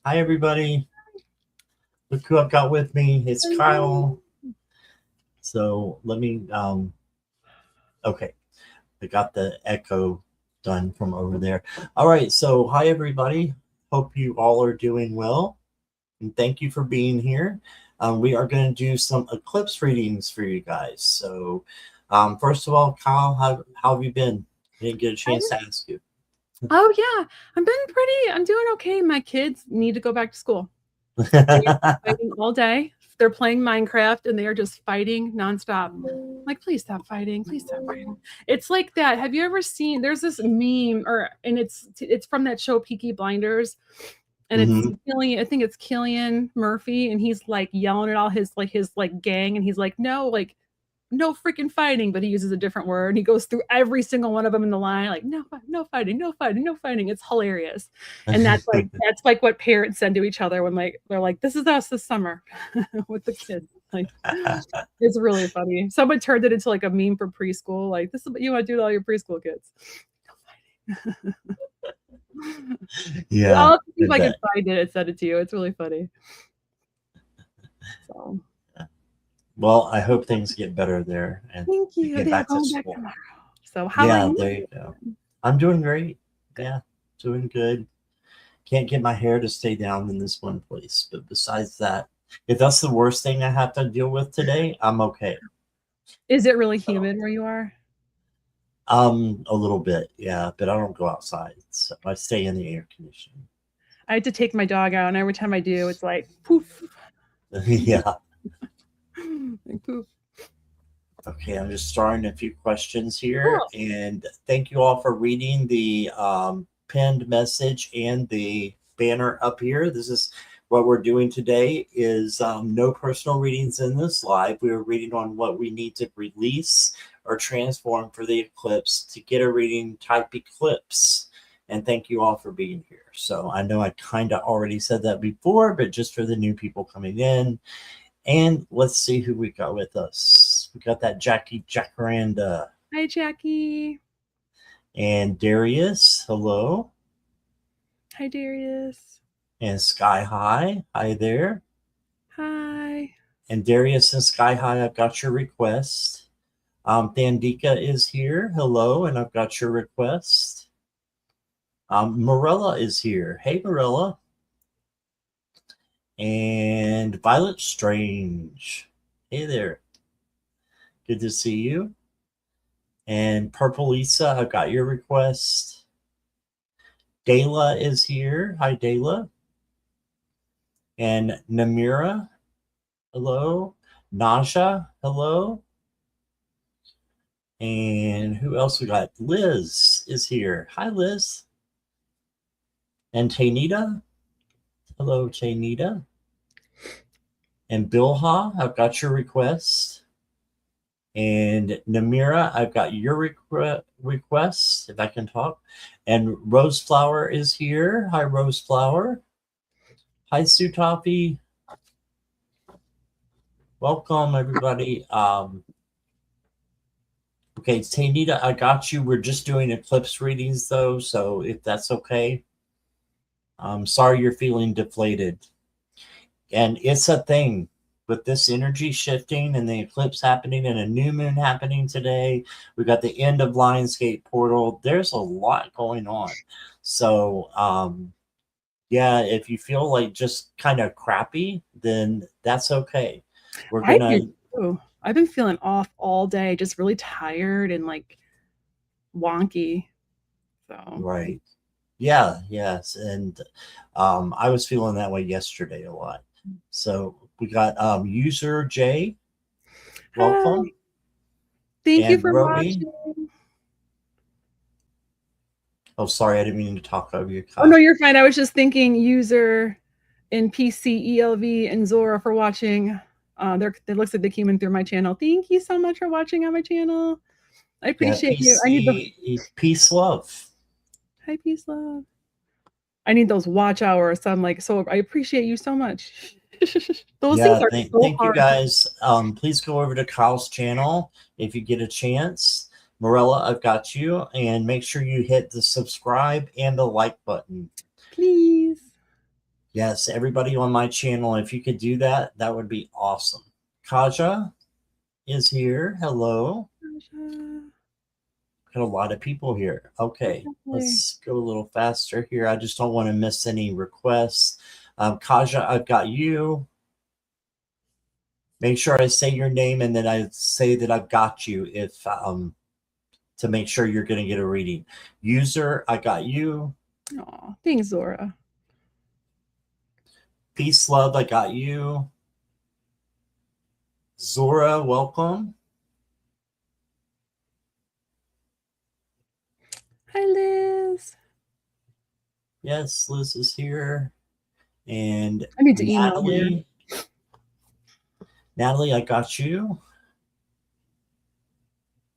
Hi, everybody. Look who I've got with me. It's Kyle. So let me, okay. I got the echo done from over there. All right. So hi, everybody. Hope you all are doing well. And thank you for being here. We are going to do some eclipse readings for you guys. So first of all, Kyle, how have you been? I didn't get a chance to ask you. Oh yeah, I'm doing okay. My kids need to go back to school. Fighting all day. They're playing Minecraft and they are just fighting nonstop. Like, please stop fighting. Please stop fighting. It's like that. Have you ever seen there's this meme and it's from that show Peaky Blinders. And it's I think it's Cillian Murphy, and he's like yelling at all his gang, and he's like, no freaking fighting, but he uses a different word. He goes through every single one of them in the line, like no fighting, no fighting, no fighting. It's hilarious, and that's like what parents send to each other when they're like, "This is us this summer," with the kids. Like, it's really funny. Someone turned it into like a meme for preschool. Like, this is what you want to do to all your preschool kids. No fighting. Yeah, I'll see if I can find it and send it to you. It's really funny. So. Well, I hope things get better there and Thank you. get back to school. Tomorrow. So how are you? There you go. I'm doing great. Yeah, doing good. Can't get my hair to stay down in this one place. But besides that, if that's the worst thing I have to deal with today, I'm okay. Is it really humid where you are? A little bit, yeah, but I don't go outside. So I stay in the air conditioning. I had to take my dog out, and every time I do, it's like poof. Yeah. Like, poof. Okay, I'm just starting a few questions here, and thank you all for reading the pinned message and the banner up here. This is what we're doing today is no personal readings in this live. We're reading on what we need to release or transform for the eclipse. To get a reading, type eclipse. And thank you all for being here. So I know I kind of already said that before, but just for the new people coming in. And let's see who we got with us. We got that Jackie Jacaranda. Hi, Jackie. And Darius. Hello. Hi, Darius. And Sky High. Hi there. Hi. And Darius and Sky High, I've got your request. Thandika is here. Hello, and I've got your request. Morella is here. Hey, Morella. And Violet Strange. Hey there. Good to see you. And Purple Lisa, I've got your request. Dayla is here. Hi, Dayla. And Namira, hello. Naja, hello. And who else we got? Liz is here. Hi, Liz. And Taynita. Hello, Taynita. And Bilha, I've got your request. And Namira, I've got your request, if I can talk. And Roseflower is here. Hi, Roseflower. Hi, Sutafi. Welcome, everybody. Okay, Taynita, I got you. We're just doing eclipse readings, though, so if that's okay. I'm sorry you're feeling deflated. And it's a thing. With this energy shifting and the eclipse happening and a new moon happening today, we got the end of Lionsgate portal. There's a lot going on. So, yeah, if you feel like just kind of crappy, then that's okay. We're gonna. I've been feeling off all day, just really tired and like wonky. So Right. Yeah. Yes. And I was feeling that way yesterday a lot. So we got user J. Welcome. Hi. Thank you for watching. Oh, sorry, I didn't mean to talk over you. Oh no, you're fine. I was just thinking user in PC, ELV, and Zora for watching. It looks like they came in through my channel. Thank you so much for watching on my channel. I appreciate you. I need peace, love. Hi, peace, love. I need those watch hours. So I'm like, so I appreciate you so much. Those things are so thank hard. You guys. Please go over to Kyle's channel if you get a chance. Morella, I've got you, and make sure you hit the subscribe and the like button. Please. Yes, everybody on my channel, if you could do that, that would be awesome. Kaja is here. Hello. Got a lot of people here. Okay, let's go a little faster here. I just don't want to miss any requests. Kaja, I've got you. Make sure I say your name and then I say that I've got you if to make sure you're going to get a reading. User, I got you. Aw, thanks, Zora. Peace, love, I got you. Zora, welcome. Hi, Liz. Yes, Liz is here. And I need to email her. Natalie, I got you.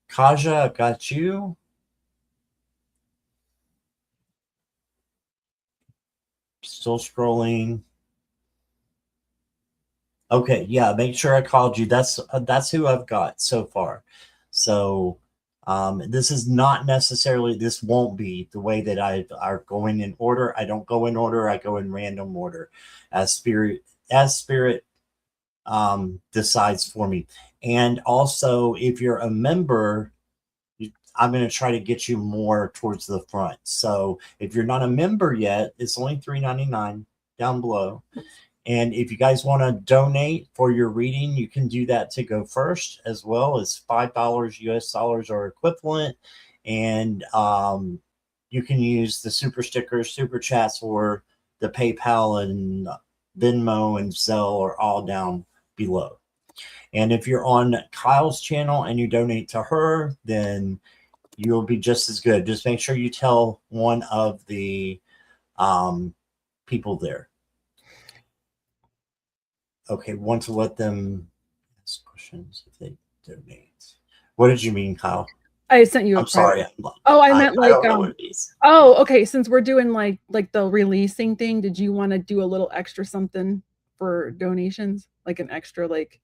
Kaja, I got you. Still scrolling. Okay, yeah, make sure I called you. That's who I've got so far. So this is not necessarily, this won't be the way that I are going in order. I don't go in order. I go in random order as spirit decides for me. And also, if you're a member, I'm going to try to get you more towards the front. So if you're not a member yet, it's only $3.99 down below. And if you guys want to donate for your reading, you can do that to go first, as well as $5 US dollars or equivalent. And you can use the super stickers, super chats, or the PayPal and Venmo and Zelle are all down below. And if you're on Kyle's channel and you donate to her, then you'll be just as good. Just make sure you tell one of the people there. Okay, want to let them ask questions if they donate. What did you mean, Kyle? I sent you. I'm sorry. I meant like. I don't know what it is. Oh, okay. Since we're doing like the releasing thing, did you want to do a little extra something for donations, like an extra like?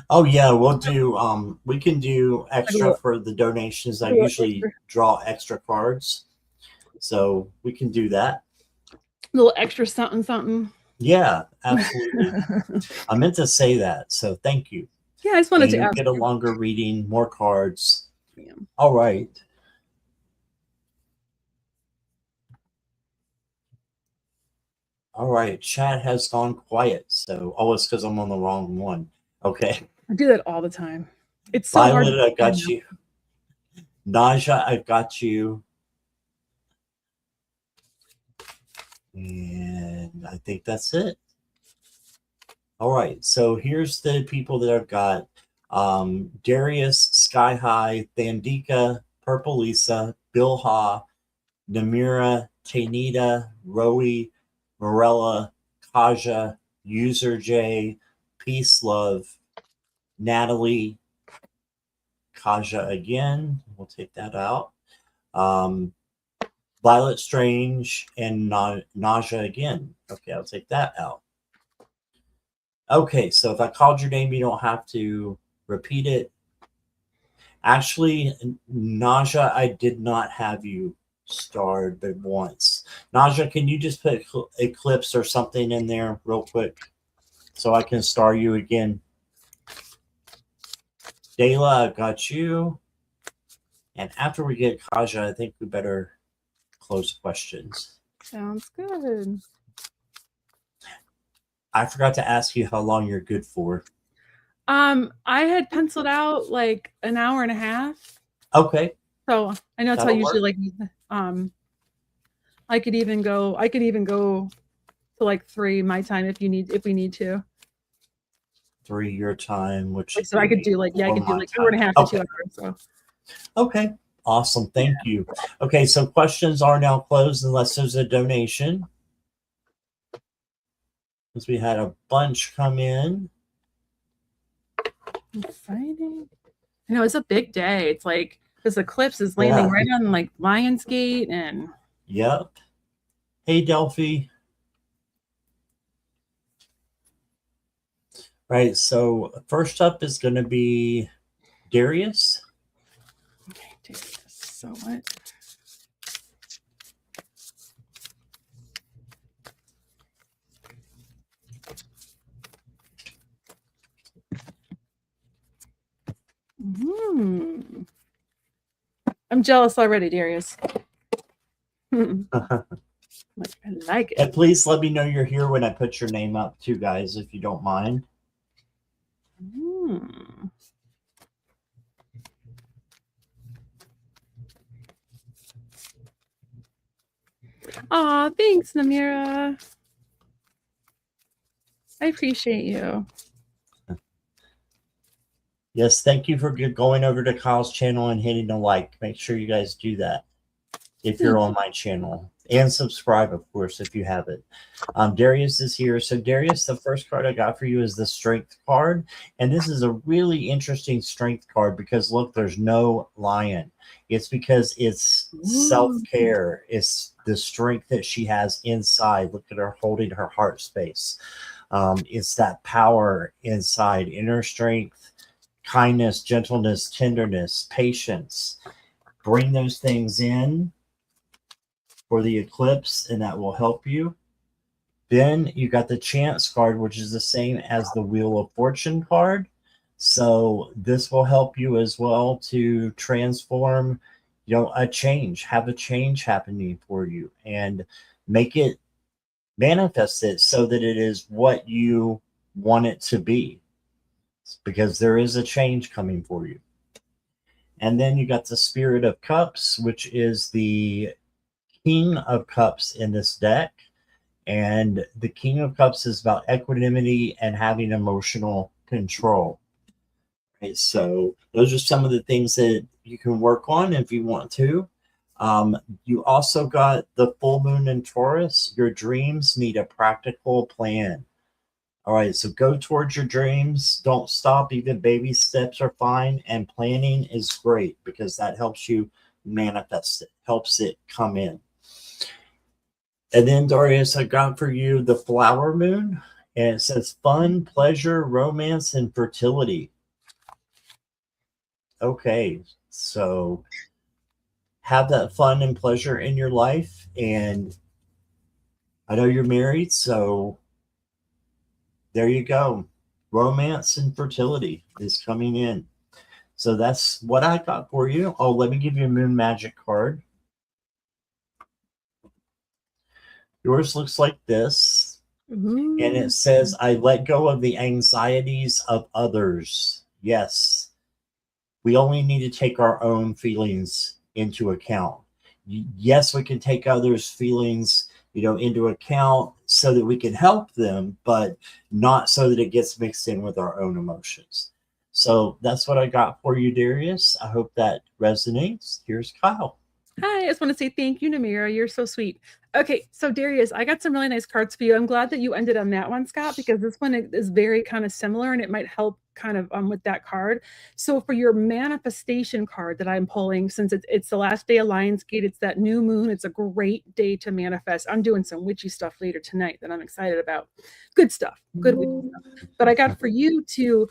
Oh yeah, we'll do. We can do extra for the donations. I usually draw extra cards, so we can do that. A little extra something, something. Yeah, absolutely. I meant to say that, so thank you. Yeah, I just wanted to ask. Get a longer reading, more cards. Yeah. All right. All right, chat has gone quiet. So, it's because I'm on the wrong one. Okay. I do that all the time. It's so Violet, hard. I've got you. Naja, I've got you. And I think that's it. All right, so here's the people that I've got. Darius, Sky High, Thandika, Purple Lisa, Bill Ha, Namira, Tanita, Rowie, Morella, Kaja, User J, Peace Love, Natalie, Kaja again. We'll take that out. Violet Strange and Naja again. Okay, I'll take that out. Okay, so if I called your name, you don't have to repeat it. Actually, Naja, I did not have you starred but once. Naja, can you just put Eclipse or something in there real quick so I can star you again? Dayla, I've got you. And after we get Kaja, I think we better close questions. Sounds good. I forgot to ask you how long you're good for. I had penciled out like an hour and a half. Okay. So I know it's how usually like I could even go to like 3 my time if we need to. 3 your time, which so I could do like I could do like 2.5 to 2 hours. So okay. Awesome. Thank you. Okay, so questions are now closed unless there's a donation. Because we had a bunch come in. Exciting. I know it's a big day. It's like this eclipse is landing right on like Lionsgate and. Yep. Hey, Delphi. Right. So first up is going to be Darius. Okay, Darius. So what? Mm. I'm jealous already, Darius. I like it. And please let me know you're here when I put your name up too, guys, if you don't mind. Mm. Aw, thanks, Namira. I appreciate you. Yes, thank you for going over to Kyle's channel and hitting the like. Make sure you guys do that if you're on my channel. And subscribe, of course, if you haven't. Darius is here. So, Darius, the first card I got for you is the Strength card. And this is a really interesting Strength card because, look, there's no lion. It's because it's self-care. It's the strength that she has inside. Look at her holding her heart space. It's that power inside, inner strength, kindness, gentleness, tenderness, patience. Bring those things in for the eclipse, and that will help you. Then you got the Chance card, which is the same as the Wheel of Fortune card. So this will help you as well to transform, a change, have a change happening for you, and make it, manifest it so that it is what you want it to be, because there is a change coming for you. And then you got the Spirit of Cups, which is the King of Cups in this deck. And the King of Cups is about equanimity and having emotional control. Right, so those are some of the things that you can work on if you want to. You also got the full moon in Taurus. Your dreams need a practical plan. All right, so go towards your dreams. Don't stop. Even baby steps are fine. And planning is great because that helps you manifest it, helps it come in. And then, Darius, I got for you the flower moon. And it says fun, pleasure, romance, and fertility. Okay, so have that fun and pleasure in your life. And I know you're married, so there you go. Romance and fertility is coming in. So that's what I got for you. Oh, let me give you a moon magic card. Yours looks like this. Ooh. And it says, I let go of the anxieties of others. Yes. We only need to take our own feelings into account. Yes, we can take others' feelings, into account so that we can help them, but not so that it gets mixed in with our own emotions. So that's what I got for you, Darius. I hope that resonates. Here's Kyle. Hi, I just want to say thank you, Namira. You're so sweet. Okay, so Darius, I got some really nice cards for you. I'm glad that you ended on that one, Scott, because this one is very kind of similar and it might help kind of with that card. So for your manifestation card that I'm pulling, since it's the last day of Lionsgate, it's that new moon. It's a great day to manifest. I'm doing some witchy stuff later tonight that I'm excited about. Good stuff, good witchy stuff. But I got for you to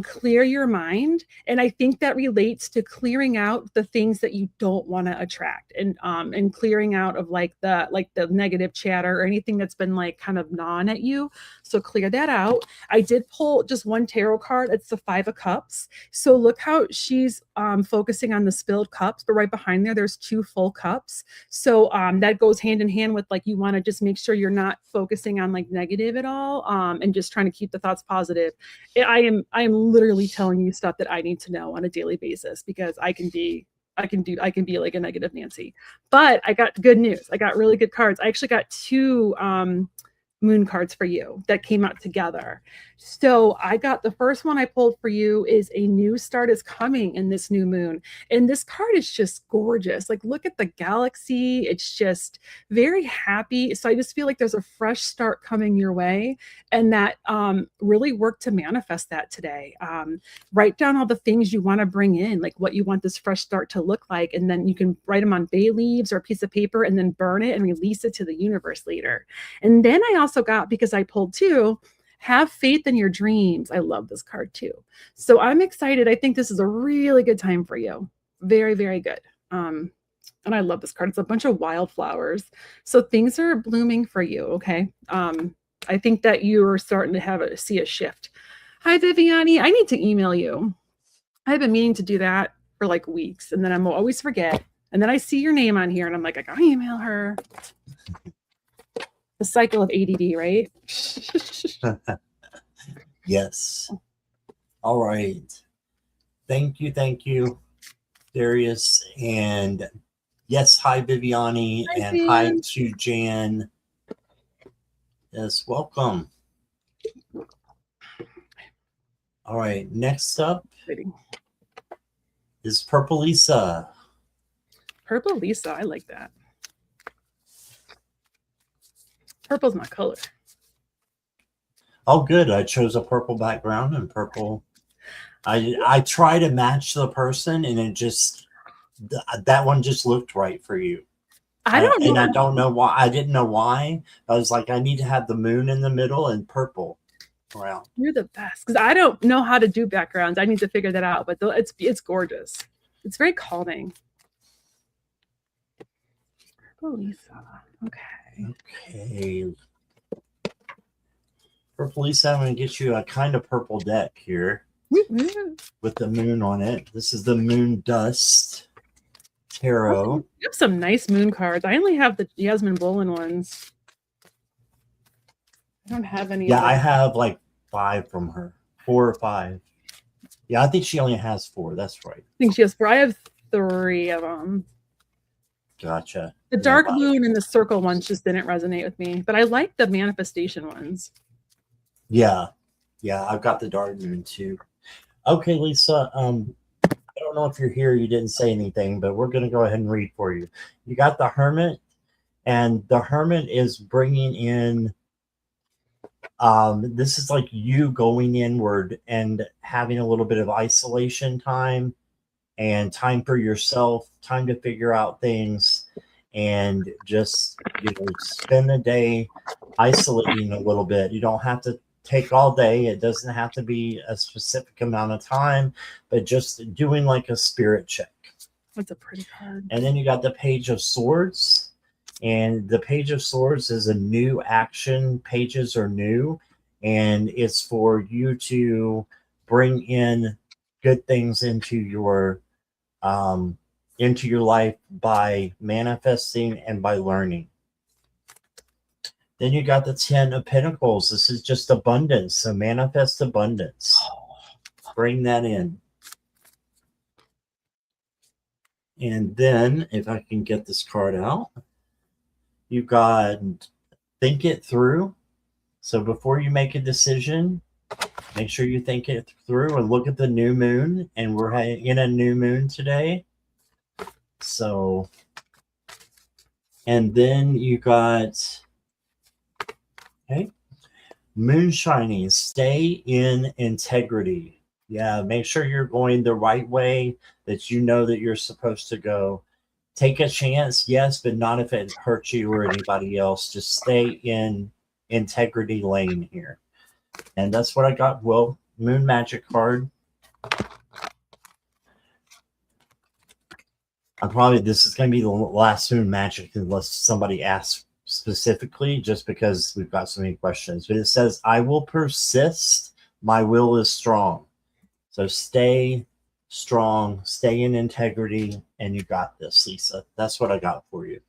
clear your mind, and I think that relates to clearing out the things that you don't want to attract, and clearing out of like the negative chatter or anything that's been like kind of gnawing at you. So clear that out. I did pull just one tarot card. It's the Five of Cups. So look how she's focusing on the spilled cups, but right behind there's two full cups. So that goes hand in hand with like you want to just make sure you're not focusing on like negative at all, and just trying to keep the thoughts positive. I am literally telling you stuff that I need to know on a daily basis because I can be like a negative Nancy. But I got good news. I got really good cards. I actually got two moon cards for you that came out together. So I got the first one I pulled for you is a new start is coming in this new moon. And this card is just gorgeous. Like, look at the galaxy. It's just very happy. So I just feel like there's a fresh start coming your way, and that really work to manifest that today. Write down all the things you want to bring in, like what you want this fresh start to look like. And then you can write them on bay leaves or a piece of paper and then burn it and release it to the universe later. And then I also got, because I pulled two, have faith in your dreams. I love this card too. So I'm excited. I think this is a really good time for you. Very, very good. And I love this card. It's a bunch of wildflowers. So things are blooming for you. Okay. I think that you are starting to see a shift. Hi, Viviani. I need to email you. I've been meaning to do that for like weeks, and then I'm always forget. And then I see your name on here, and I'm like, I gotta email her. The cycle of ADD, right? Yes. All right. Thank you, Darius. And yes, hi, Viviani, Hi, and hi Jan. to Jan. Yes, welcome. All right, next up is Purple Lisa. Purple Lisa, I like that. Purple's my color. Oh, good. I chose a purple background and purple. I try to match the person, and it just that one just looked right for you. I don't know. And I don't know why. I didn't know why. I was like, I need to have the moon in the middle and purple around. You're the best, because I don't know how to do backgrounds. I need to figure that out, but it's gorgeous. It's very calming. Purple Lisa. Okay. Okay. Purple Lisa, I'm going to get you a kind of purple deck here with the moon on it. This is the Moon Dust Tarot. You have some nice moon cards. I only have the Yasmin Bolin ones. I don't have any. Yeah, I have like 5 from her. 4 or 5. Yeah, I think she only has 4. That's right. I think she has 4. I have 3 of them. Gotcha. The dark moon and the circle ones just didn't resonate with me, but I like the manifestation ones. Yeah, I've got the dark moon too. Okay, Lisa. I don't know if you're here. You didn't say anything, but we're going to go ahead and read for you. You got the Hermit, and the Hermit is bringing in. This is like you going inward and having a little bit of isolation time and time for yourself, time to figure out things, and just spend the day isolating a little bit. You don't have to take all day. It doesn't have to be a specific amount of time, but just doing like a spirit check. That's a pretty card. And then you got the Page of Swords. And the Page of Swords is a new action. Pages are new. And it's for you to bring in good things into your life by manifesting and by learning. Then you got the 10 of Pentacles. This is just abundance. So manifest abundance. Bring that in. And then if I can get this card out, you got think it through. So before you make a decision, make sure you think it through and look at the new moon. And we're in a new moon today. So, and then you got, okay, moonshining, stay in integrity. Yeah, make sure you're going the right way, that you know that you're supposed to go. Take a chance, yes, but not if it hurts you or anybody else. Just stay in integrity lane here. And that's what I got. Well, Moon Magic card. This is going to be the last Moon Magic unless somebody asks specifically, just because we've got so many questions. But it says, I will persist. My will is strong. So stay strong, stay in integrity, and you got this, Lisa. That's what I got for you.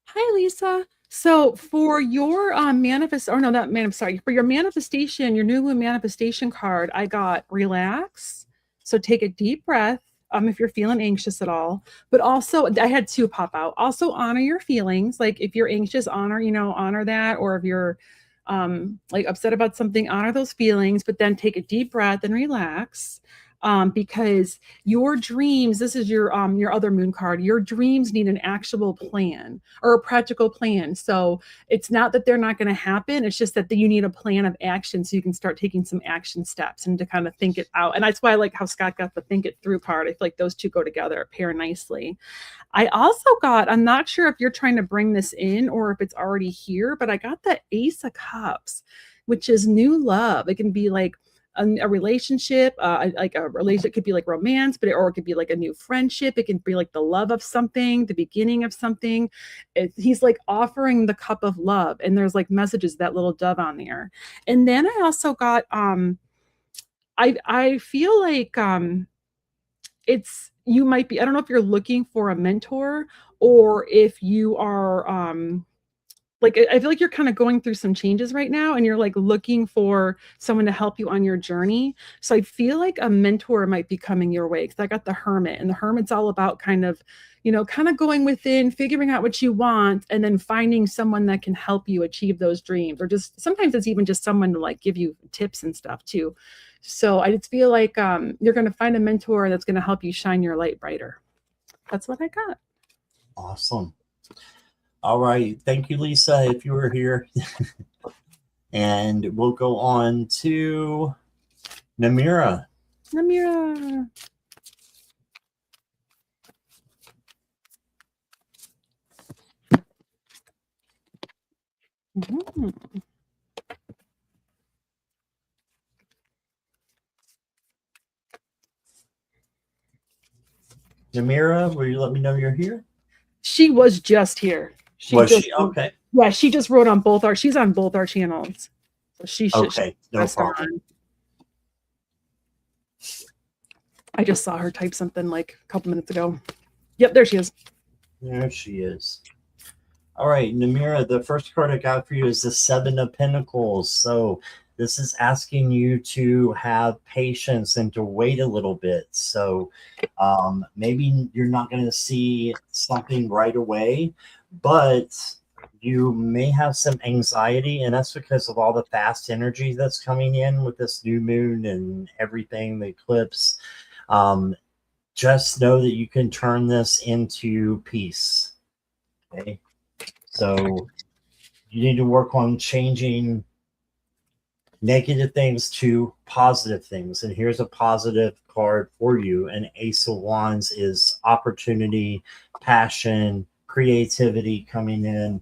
Hi, Lisa. So for your for your manifestation, your new moon manifestation card, I got relax. So take a deep breath. If you're feeling anxious at all, but also I had 2 pop out. Also honor your feelings. Like if you're anxious, honor that. Or if you're like upset about something, honor those feelings, but then take a deep breath and relax. Because your dreams, this is your other moon card, your dreams need an actual plan or a practical plan. So it's not that they're not going to happen. It's just that you need a plan of action so you can start taking some action steps and to kind of think it out. And that's why I like how Scott got the think it through part. I feel like those 2 go together, pair nicely. I also got, I'm not sure if you're trying to bring this in or if it's already here, but I got the Ace of Cups, which is new love. It can be like a relationship, like a relationship could be like romance, or it could be like a new friendship. It can be like the love of something, the beginning of something. He's like offering the cup of love, and there's like messages, that little dove on there. And then I also got I feel like it's you might be, I don't know if you're looking for a mentor or if you are like I feel like you're kind of going through some changes right now and you're like looking for someone to help you on your journey. So I feel like a mentor might be coming your way because I got the Hermit, and the Hermit's all about kind of, kind of going within, figuring out what you want, and then finding someone that can help you achieve those dreams. Or just sometimes it's even just someone to like give you tips and stuff too. So I just feel like you're going to find a mentor that's going to help you shine your light brighter. That's what I got. Awesome. All right. Thank you, Lisa, if you were here. And we'll go on to Namira. Namira. Mm-hmm. Namira, will you let me know you're here? She was just here. She okay? Yeah, she just wrote on both our. She's on both our channels, so she should. Okay, no problem. I just saw her type something like a couple minutes ago. Yep, there she is. There she is. All right, Namira, the first card I got for you is the Seven of Pentacles. So this is asking you to have patience and to wait a little bit. So maybe you're not going to see something right away, but you may have some anxiety, and that's because of all the fast energy that's coming in with this new moon and everything, the eclipse. Just know that you can turn this into peace. Okay. So you need to work on changing negative things to positive things. And here's a positive card for you. And Ace of Wands is opportunity, passion, creativity coming in.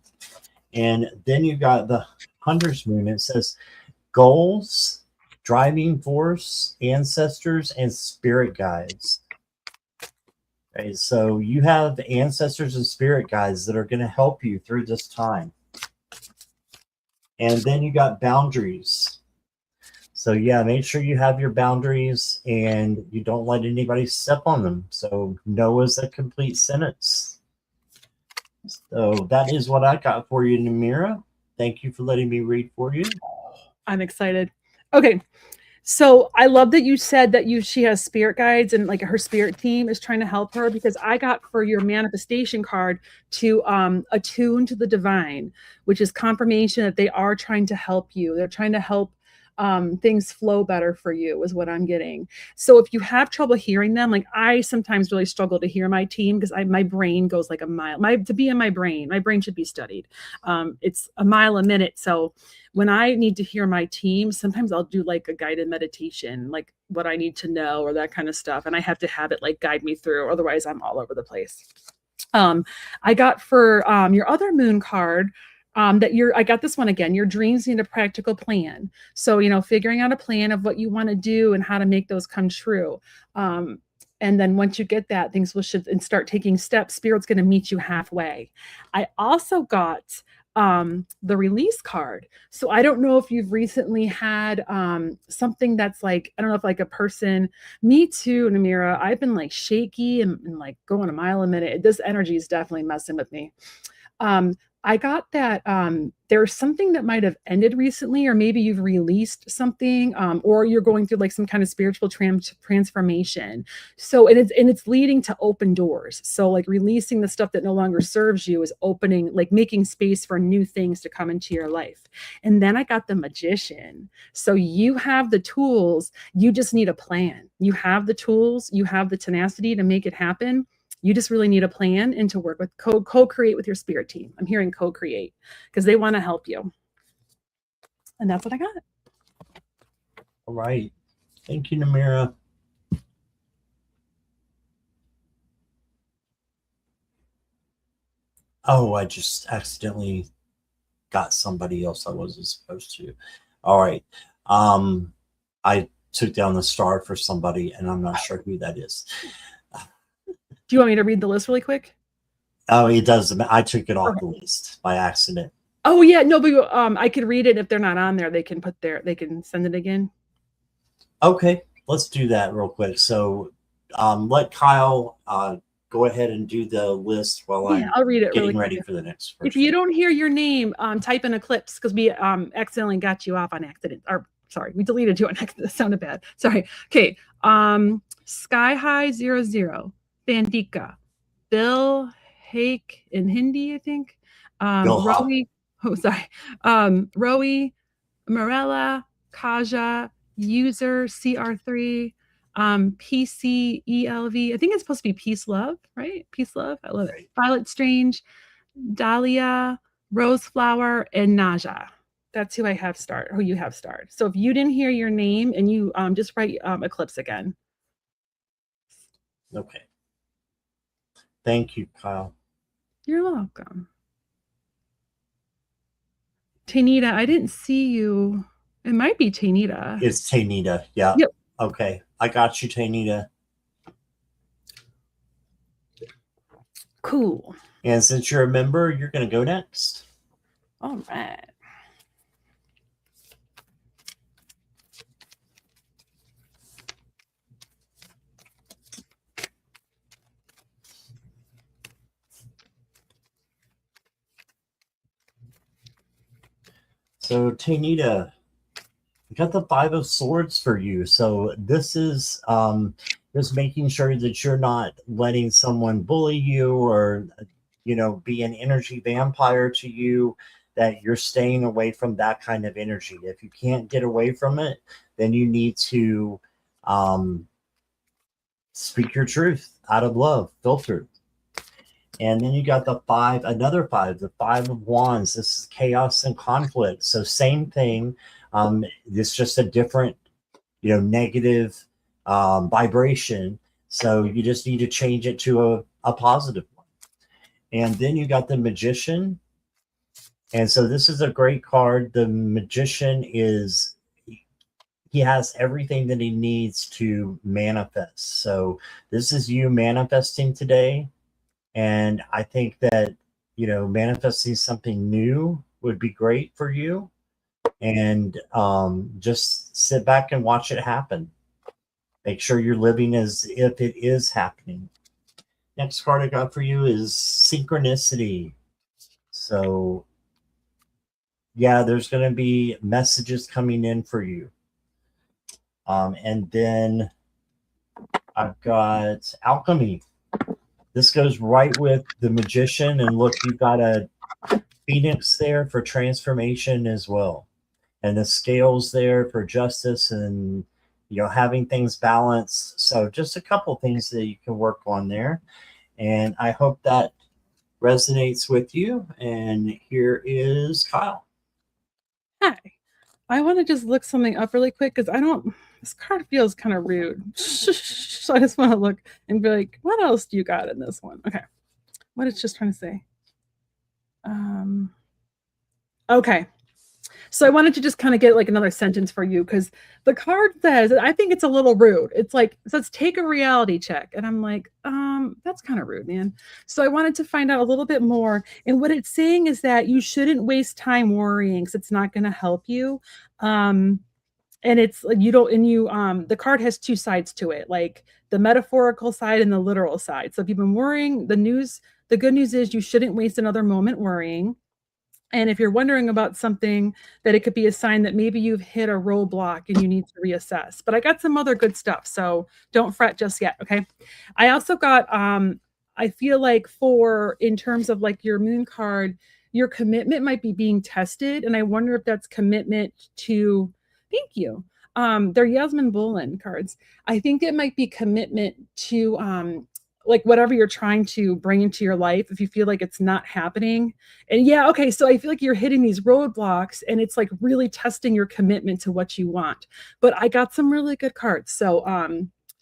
And then you got the Hunter's Moon. It says goals, driving force, ancestors, and spirit guides. Okay, so you have ancestors and spirit guides that are going to help you through this time. And then you got boundaries. So yeah, make sure you have your boundaries and you don't let anybody step on them. So no is a complete sentence. So that is what I got for you, Namira. Thank you for letting me read for you. I'm excited. Okay. So I love that you said that she has spirit guides and like her spirit team is trying to help her, because I got for your manifestation card to attune to the divine, which is confirmation that they are trying to help you. They're trying to help things flow better for you is what I'm getting. So if you have trouble hearing them, like I sometimes really struggle to hear my team because my brain goes like a mile. To be in my brain should be studied. It's a mile a minute. So when I need to hear my team, sometimes I'll do like a guided meditation, like what I need to know or that kind of stuff. And I have to have it like guide me through. Otherwise I'm all over the place. I got for your other moon card, I got this one again. Your dreams need a practical plan. So, figuring out a plan of what you want to do and how to make those come true. And then once you get that, things will shift and start taking steps. Spirit's going to meet you halfway. I also got the release card. So I don't know if you've recently had something that's like, I don't know if like a person, me too, Namira, I've been like shaky and like going a mile a minute. This energy is definitely messing with me. I got that there's something that might have ended recently, or maybe you've released something, or you're going through like some kind of spiritual transformation. So, and it's leading to open doors. So like releasing the stuff that no longer serves you is opening, like making space for new things to come into your life. And then I got the Magician. So you have the tools, you just need a plan. You have the tools, you have the tenacity to make it happen. You just really need a plan and to work with co-create with your spirit team. I'm hearing co-create because they want to help you. And that's what I got. All right. Thank you, Namira. Oh, I just accidentally got somebody else I wasn't supposed to. All right. I took down the star for somebody and I'm not sure who that is. Do you want me to read the list really quick? Oh, it does. I took it off the list by accident. Oh yeah, no, but I could read it. If they're not on there, they can send it again. Okay, let's do that real quick. So let Kyle go ahead and do the list while I'm I'll read it getting really ready quick. for the next If person. you don't hear your name, type in eclipse because we accidentally got you off on accident. Or sorry, we deleted you on accident. That sounded bad. Sorry. Okay. Sky High 00, Bandika, Bill Hake in Hindi, I think. Bilha. Rowie, oh sorry. Rowie, Morella, Kaja, user CR3, PCELV. I think it's supposed to be Peace Love, right? Peace Love. I love it. Violet Strange, Dahlia, Roseflower, and Naja. That's who I have starred, who you have starred. So if you didn't hear your name and you just write Eclipse again. Okay. Thank you, Kyle. You're welcome. Tainita, I didn't see you. It might be Tainita. It's Tainita. Yeah. Yep. Okay. I got you, Tainita. Cool. And since you're a member, you're going to go next. All right. So, Tainita, we got the Five of Swords for you. So this is just making sure that you're not letting someone bully you or, be an energy vampire to you, that you're staying away from that kind of energy. If you can't get away from it, then you need to speak your truth out of love, filtered. And then you got another five, the Five of Wands. This is chaos and conflict. So same thing. It's just a different, negative vibration. So you just need to change it to a positive one. And then you got the Magician. And so this is a great card. The Magician he has everything that he needs to manifest. So this is you manifesting today. And I think that, manifesting something new would be great for you. And just sit back and watch it happen. Make sure you're living as if it is happening. Next card I got for you is Synchronicity. So, yeah, there's going to be messages coming in for you. And then I've got Alchemy. This goes right with the Magician. And look, you've got a Phoenix there for transformation as well. And the scales there for justice and, having things balanced. So just a couple things that you can work on there. And I hope that resonates with you. And here is Kyle. Hi. I want to just look something up really quick because this card feels kind of rude. So I just want to look and be like, what else do you got in this one? Okay. What it's just trying to say. Okay. So I wanted to just kind of get like another sentence for you because the card says, I think it's a little rude. It's like, it says, take a reality check. And I'm like, that's kind of rude, man. So I wanted to find out a little bit more. And what it's saying is that you shouldn't waste time worrying because it's not going to help you. And it's like, the card has two sides to it, like the metaphorical side and the literal side. So if you've been worrying, the good news is you shouldn't waste another moment worrying. And if you're wondering about something, that it could be a sign that maybe you've hit a roadblock and you need to reassess. But I got some other good stuff, so don't fret just yet, okay? I also got, I feel like in terms of like your moon card, your commitment might be being tested. And I wonder if that's commitment to, thank you. They're Yasmin Bolin cards. I think it might be commitment to, like whatever you're trying to bring into your life, if you feel like it's not happening. And yeah, okay, so I feel like you're hitting these roadblocks and it's like really testing your commitment to what you want. But I got some really good cards. So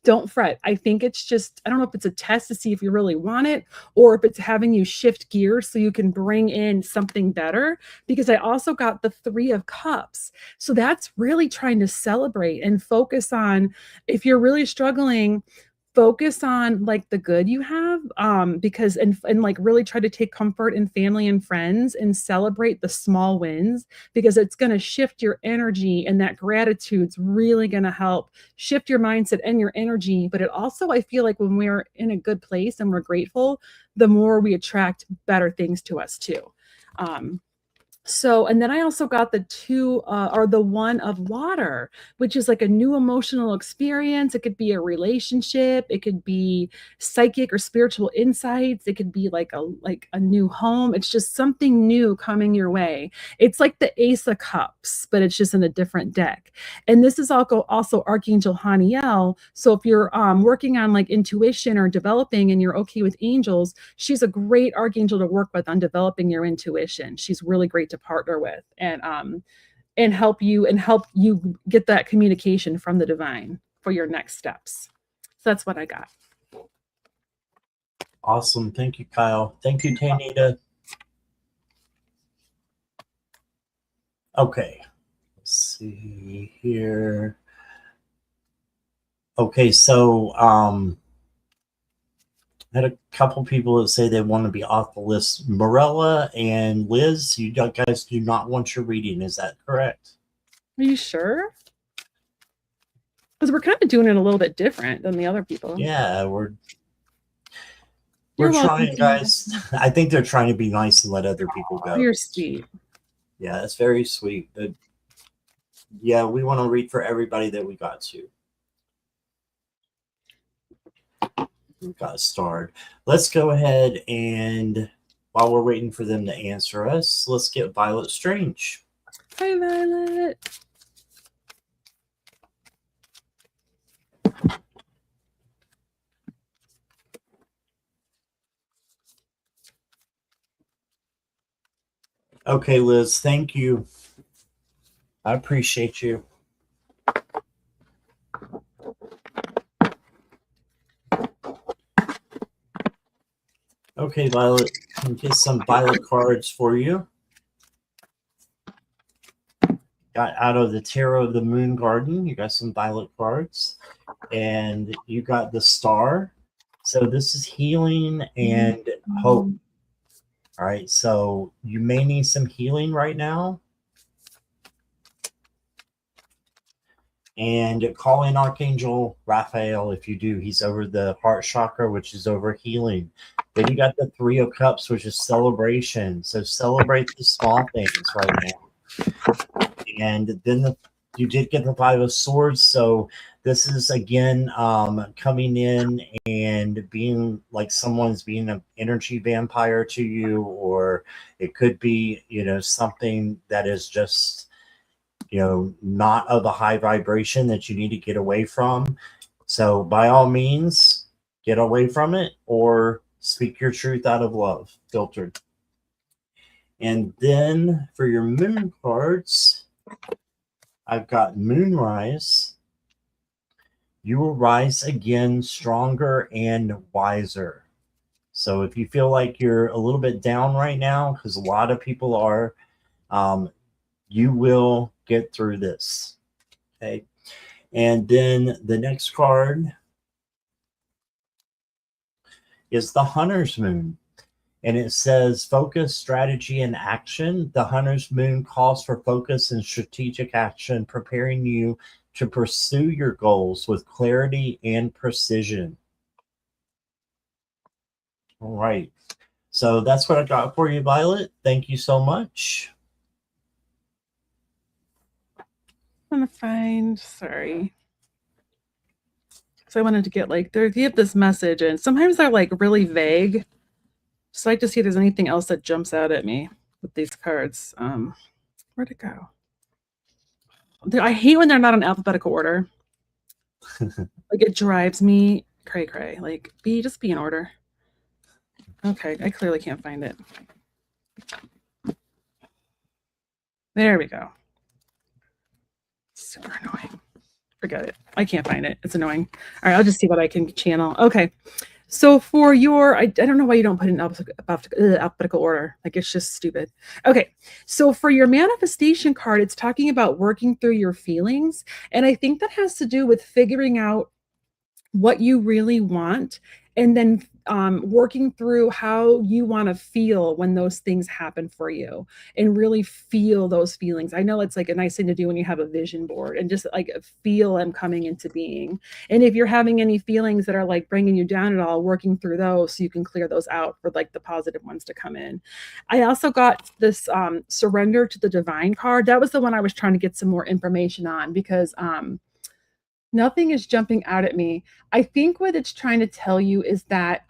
don't fret. I think it's just, I don't know if it's a test to see if you really want it or if it's having you shift gears so you can bring in something better. Because I also got the Three of Cups. So that's really trying to celebrate and focus on, if you're really struggling, focus on like the good you have, because and like really try to take comfort in family and friends and celebrate the small wins, because it's going to shift your energy, and that gratitude's really going to help shift your mindset and your energy. But it also, I feel like when we're in a good place and we're grateful, the more we attract better things to us too. So, and then I also got the two, or the one of water, which is like a new emotional experience. It could be a relationship. It could be psychic or spiritual insights. It could be like a new home. It's just something new coming your way. It's like the Ace of Cups, but it's just in a different deck. And this is also Archangel Haniel. So if you're working on like intuition or developing and you're okay with angels, she's a great archangel to work with on developing your intuition. She's really great to partner with and help you get that communication from the divine for your next steps. So that's what I got. Awesome. Thank you, Kyle. Thank you, Tanita. Okay. Let's see here. Okay, so I had a couple people that say they want to be off the list. Morella and Liz, you guys do not want your reading. Is that correct? Are you sure? Because we're kind of doing it a little bit different than the other people. Yeah, we're trying, guys. I think they're trying to be nice and let other people go. You're sweet. Yeah, that's very sweet. But yeah, we want to read for everybody that we got to. We got started. Let's go ahead and while we're waiting for them to answer us, let's get Violet Strange. Hi, Violet. Okay, Liz, thank you. I appreciate you. Okay, Violet, can get some Violet cards for you. Got out of the Tarot of the Moon Garden, you got some Violet cards. And you got the Star. So this is healing and hope. All right, so you may need some healing right now. And call in Archangel Raphael if you do. He's over the heart chakra, which is over healing. Then you got the Three of Cups, which is celebration. So celebrate the small things right now. And then you did get the Five of Swords. So this is again coming in and being like someone's being an energy vampire to you, or it could be, something that is just, not of a high vibration that you need to get away from. So by all means, get away from it or speak your truth out of love, filtered. And then for your moon cards, I've got Moonrise. You will rise again stronger and wiser. So if you feel like you're a little bit down right now, because a lot of people are, you will get through this. Okay. And then the next card is the Hunter's Moon. And it says focus, strategy, and action. The Hunter's Moon calls for focus and strategic action, preparing you to pursue your goals with clarity and precision. All right. So that's what I got for you, Violet. Thank you so much. I'm gonna find, sorry. So I wanted to get like, they have this message and sometimes they're like really vague. So I like to see if there's anything else that jumps out at me with these cards. Where'd it go? I hate when they're not in alphabetical order. Like it drives me cray. Like just be in order. Okay, I clearly can't find it. There we go. Super annoying. Forget it. I can't find it. It's annoying. All right, I'll just see what I can channel. Okay. So for your, I don't know why you don't put it in alphabetical order. Like it's just stupid. Okay. So for your manifestation card, it's talking about working through your feelings. And I think that has to do with figuring out what you really want, and then working through how you want to feel when those things happen for you, and really feel those feelings. I know it's like a nice thing to do when you have a vision board, and just like feel them coming into being. And if you're having any feelings that are like bringing you down at all, working through those so you can clear those out for like the positive ones to come in. I also got this surrender to the divine card. That was the one I was trying to get some more information on, because nothing is jumping out at me. I think what it's trying to tell you is that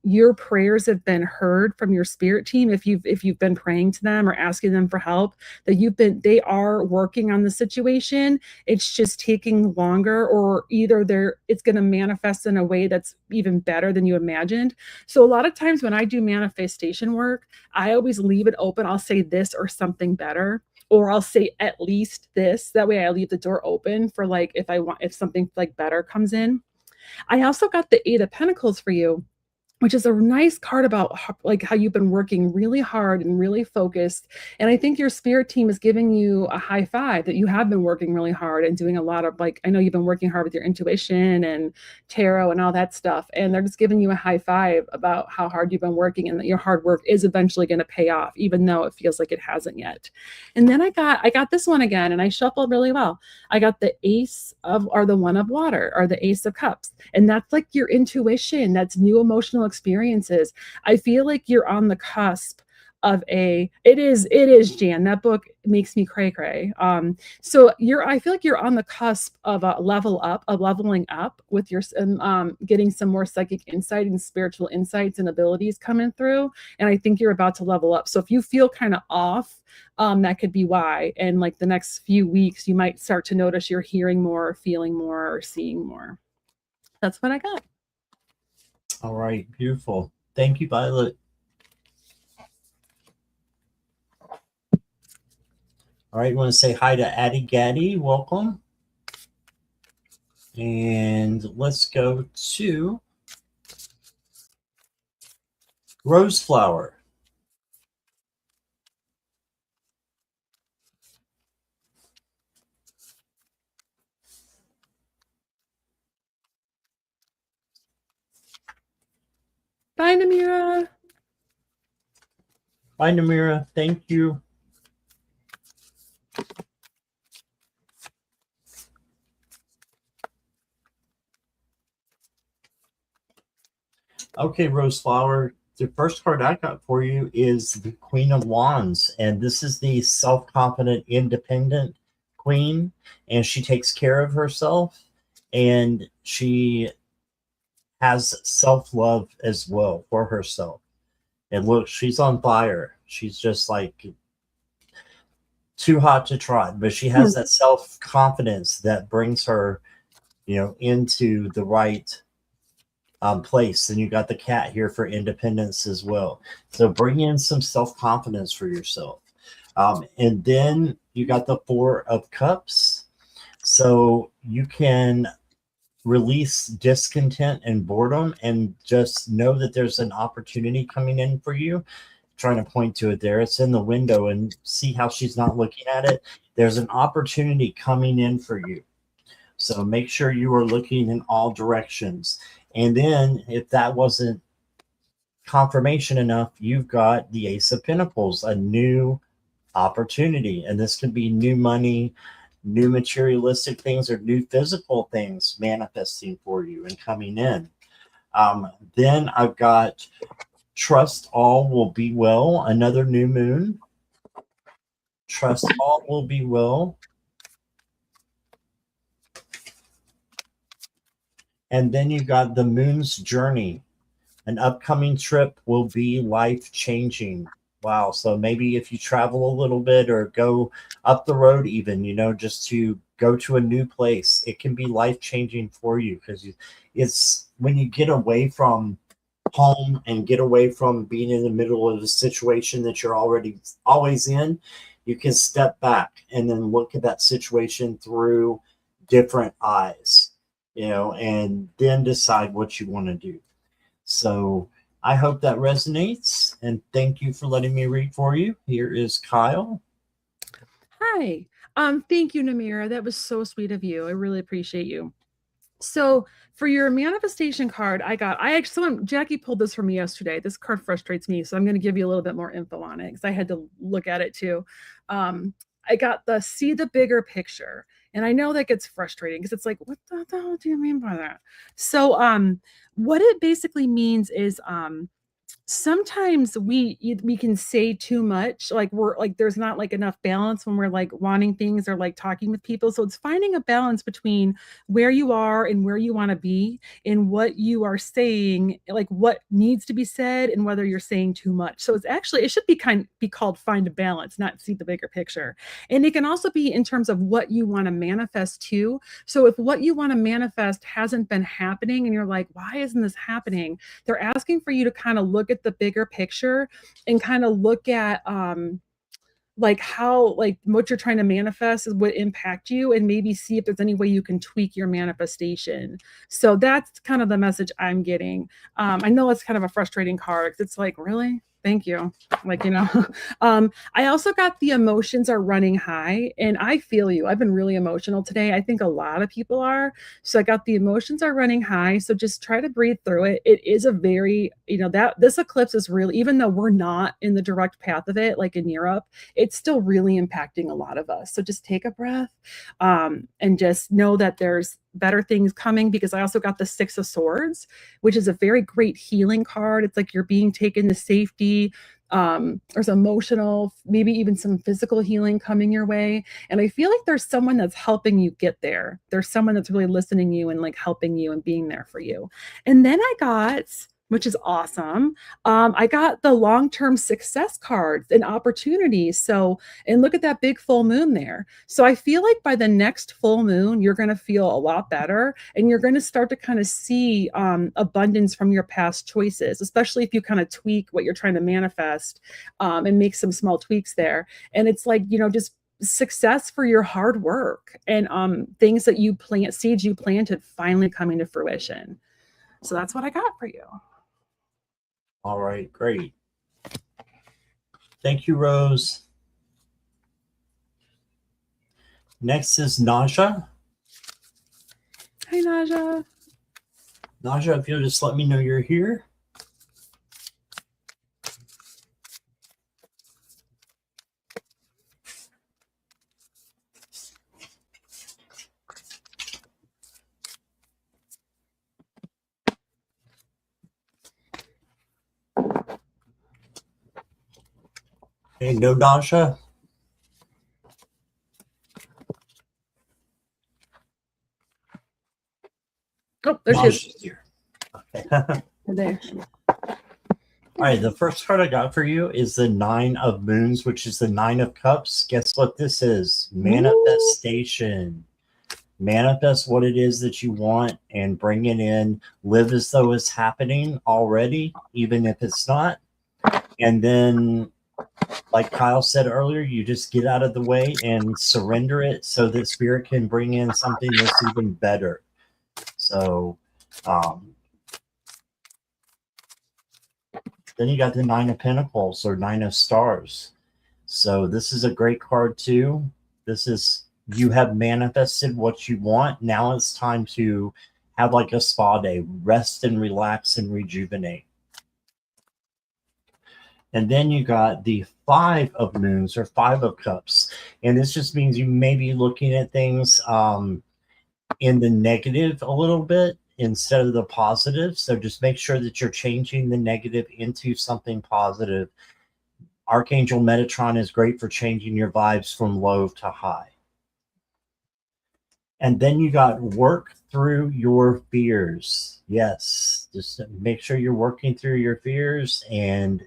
your prayers have been heard from your spirit team. If you've been praying to them or asking them for help, that they are working on the situation. It's just taking longer, or either it's going to manifest in a way that's even better than you imagined. So a lot of times when I do manifestation work, I always leave it open. I'll say this or something better, or I'll say at least this. That way I leave the door open for like if something like better comes in. I also got the Eight of Pentacles for you, which is a nice card about like how you've been working really hard and really focused. And I think your spirit team is giving you a high five that you have been working really hard and doing a lot of, like, I know you've been working hard with your intuition and tarot and all that stuff. And they're just giving you a high five about how hard you've been working, and that your hard work is eventually going to pay off, even though it feels like it hasn't yet. And then I got this one again, and I shuffled really well. I got the Ace of, or the One of Water, or the Ace of Cups. And that's like your intuition. That's new emotional experiences. I feel like you're on the cusp of it is Jan. That book makes me cray cray. So I feel like you're on the cusp of a leveling up with your, getting some more psychic insight and spiritual insights and abilities coming through. And I think you're about to level up. So if you feel kind of off, that could be why. And like the next few weeks, you might start to notice you're hearing more, feeling more, or seeing more. That's what I got. All right, beautiful. Thank you, Violet. All right, you want to say hi to Addie Gaddy. Welcome. And let's go to Roseflower. Bye, Namira. Bye, Namira. Thank you. Okay, Roseflower, the first card I got for you is the Queen of Wands, and this is the self-confident, independent queen, and she takes care of herself, and she has self-love as well for herself. And look, she's on fire. She's just like too hot to trot, but she has that self-confidence that brings her, into the right place. And you got the cat here for independence as well. So bring in some self-confidence for yourself. And then you got the Four of Cups. So you can release discontent and boredom, and just know that there's an opportunity coming in for you. Trying to point to it there. It's in the window, and see how she's not looking at it. There's an opportunity coming in for you. So make sure you are looking in all directions. And then if that wasn't confirmation enough, you've got the Ace of Pentacles, a new opportunity. And this could be new money, new materialistic things, or new physical things manifesting for you and coming in. Then I've got Trust All Will Be Well, another new moon. Trust all will be well. And then you got the Moon's Journey. An upcoming trip will be life-changing. Wow. So maybe if you travel a little bit or go up the road even, just to go to a new place, it can be life-changing for you, because it's when you get away from home and get away from being in the middle of a situation that you're already always in, you can step back and then look at that situation through different eyes, and then decide what you want to do. So I hope that resonates, and thank you for letting me read for you. Here is Kyle. Hi. Thank you, Namira. That was so sweet of you. I really appreciate you. So for your manifestation card, Jackie pulled this for me yesterday. This card frustrates me, so I'm going to give you a little bit more info on it because I had to look at it too. I got the see the bigger picture, and I know that gets frustrating because it's like, what the hell do you mean by that? So, what it basically means is, sometimes we can say too much, like we're like there's not like enough balance when we're like wanting things or like talking with people. So it's finding a balance between where you are and where you want to be and what you are saying, like what needs to be said and whether you're saying too much. So it should be called find a balance, not see the bigger picture. And it can also be in terms of what you want to manifest too. So if what you want to manifest hasn't been happening and you're like, why isn't this happening? They're asking for you to kind of look at the bigger picture and kind of look at like how like what you're trying to manifest is what impact you, and maybe see if there's any way you can tweak your manifestation. So that's kind of the message I'm getting. I know it's kind of a frustrating card. It's like, really? Thank you. Like, I also got the emotions are running high, and I feel you. I've been really emotional today. I think a lot of people are. So I got the emotions are running high. So just try to breathe through it. It is a very, that this eclipse is really, even though we're not in the direct path of it, like in Europe, it's still really impacting a lot of us. So just take a breath, and just know that there's better things coming, because I also got the Six of Swords, which is a very great healing card. It's like you're being taken to safety. There's emotional, maybe even some physical healing coming your way. And I feel like there's someone that's helping you get there. There's someone that's really listening to you and like helping you and being there for you. And then I got, which is awesome, I got the long-term success cards and opportunities. So, and look at that big full moon there. So I feel like by the next full moon, you're going to feel a lot better, and you're going to start to kind of see abundance from your past choices, especially if you kind of tweak what you're trying to manifest, and make some small tweaks there. And it's like, just success for your hard work and things that seeds you planted finally coming to fruition. So that's what I got for you. All right, great. Thank you, Rose. Next is Naja. Hi, Naja. Naja, if you'll just let me know you're here. Okay, no Naja. Oh, there she is. Here. Okay. There. All right, the first card I got for you is the Nine of Moons, which is the Nine of Cups. Guess what this is? Manifestation. Manifest what it is that you want and bring it in. Live as though it's happening already, even if it's not. And then, like Kyle said earlier, you just get out of the way and surrender it so that Spirit can bring in something that's even better. So, then you got the Nine of Pentacles or Nine of Stars. So this is a great card too. This is, you have manifested what you want. Now it's time to have like a spa day, rest and relax and rejuvenate. And then you got the Five of Moons or Five of Cups. And this just means you may be looking at things in the negative a little bit instead of the positive. So just make sure that you're changing the negative into something positive. Archangel Metatron is great for changing your vibes from low to high. And then you got work through your fears. Yes, just make sure you're working through your fears. And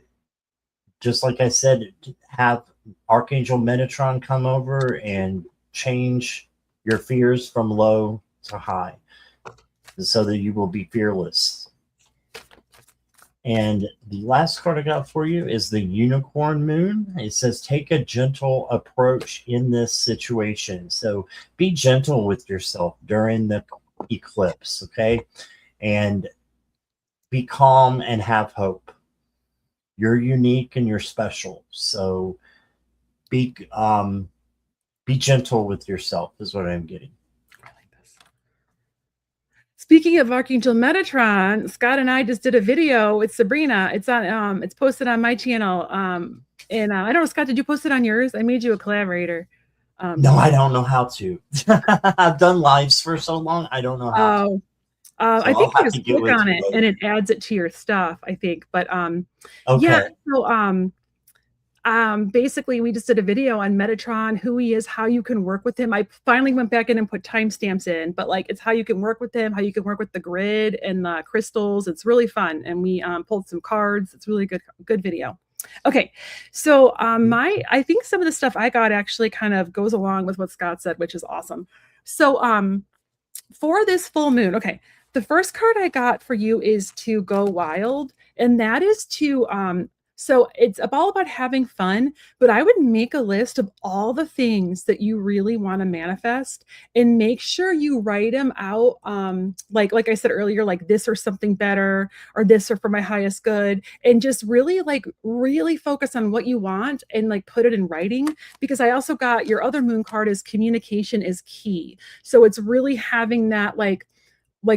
just like I said, have Archangel Metatron come over and change your fears from low to high so that you will be fearless. And the last card I got for you is the Unicorn Moon. It says, take a gentle approach in this situation. So be gentle with yourself during the eclipse, okay? And be calm and have hope. You're unique and you're special. So be gentle with yourself is what I'm getting. I like this. Speaking of Archangel Metatron, Scott and I just did a video with Sabrina. It's on it's posted on my channel. And I don't know, Scott, did you post it on yours? I made you a collaborator. No, I don't know how to. I've done lives for so long, I don't know how to. So I think I'll you have to just get click with on you it later. and it adds it to your stuff, I think. But yeah, Okay. so basically we just did a video on Metatron, who he is, how you can work with him. I finally went back in and put timestamps in, but like it's how you can work with him, how you can work with the grid and the crystals. It's really fun. And we pulled some cards. It's really good video. Okay, so I think some of the stuff I got actually kind of goes along with what Scott said, which is awesome. So for this full moon, okay, the first card I got for you is to go wild, and that is to so it's all about having fun, but I would make a list of all the things that you really want to manifest and make sure you write them out, like I said earlier, like this or something better, or this or for my highest good, and just really focus on what you want and like put it in writing, because I also got your other moon card is communication is key. So it's really having that like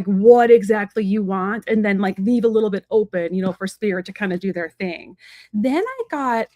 what exactly you want, and then like leave a little bit open, you know, for spirit to kind of do their thing. Then I got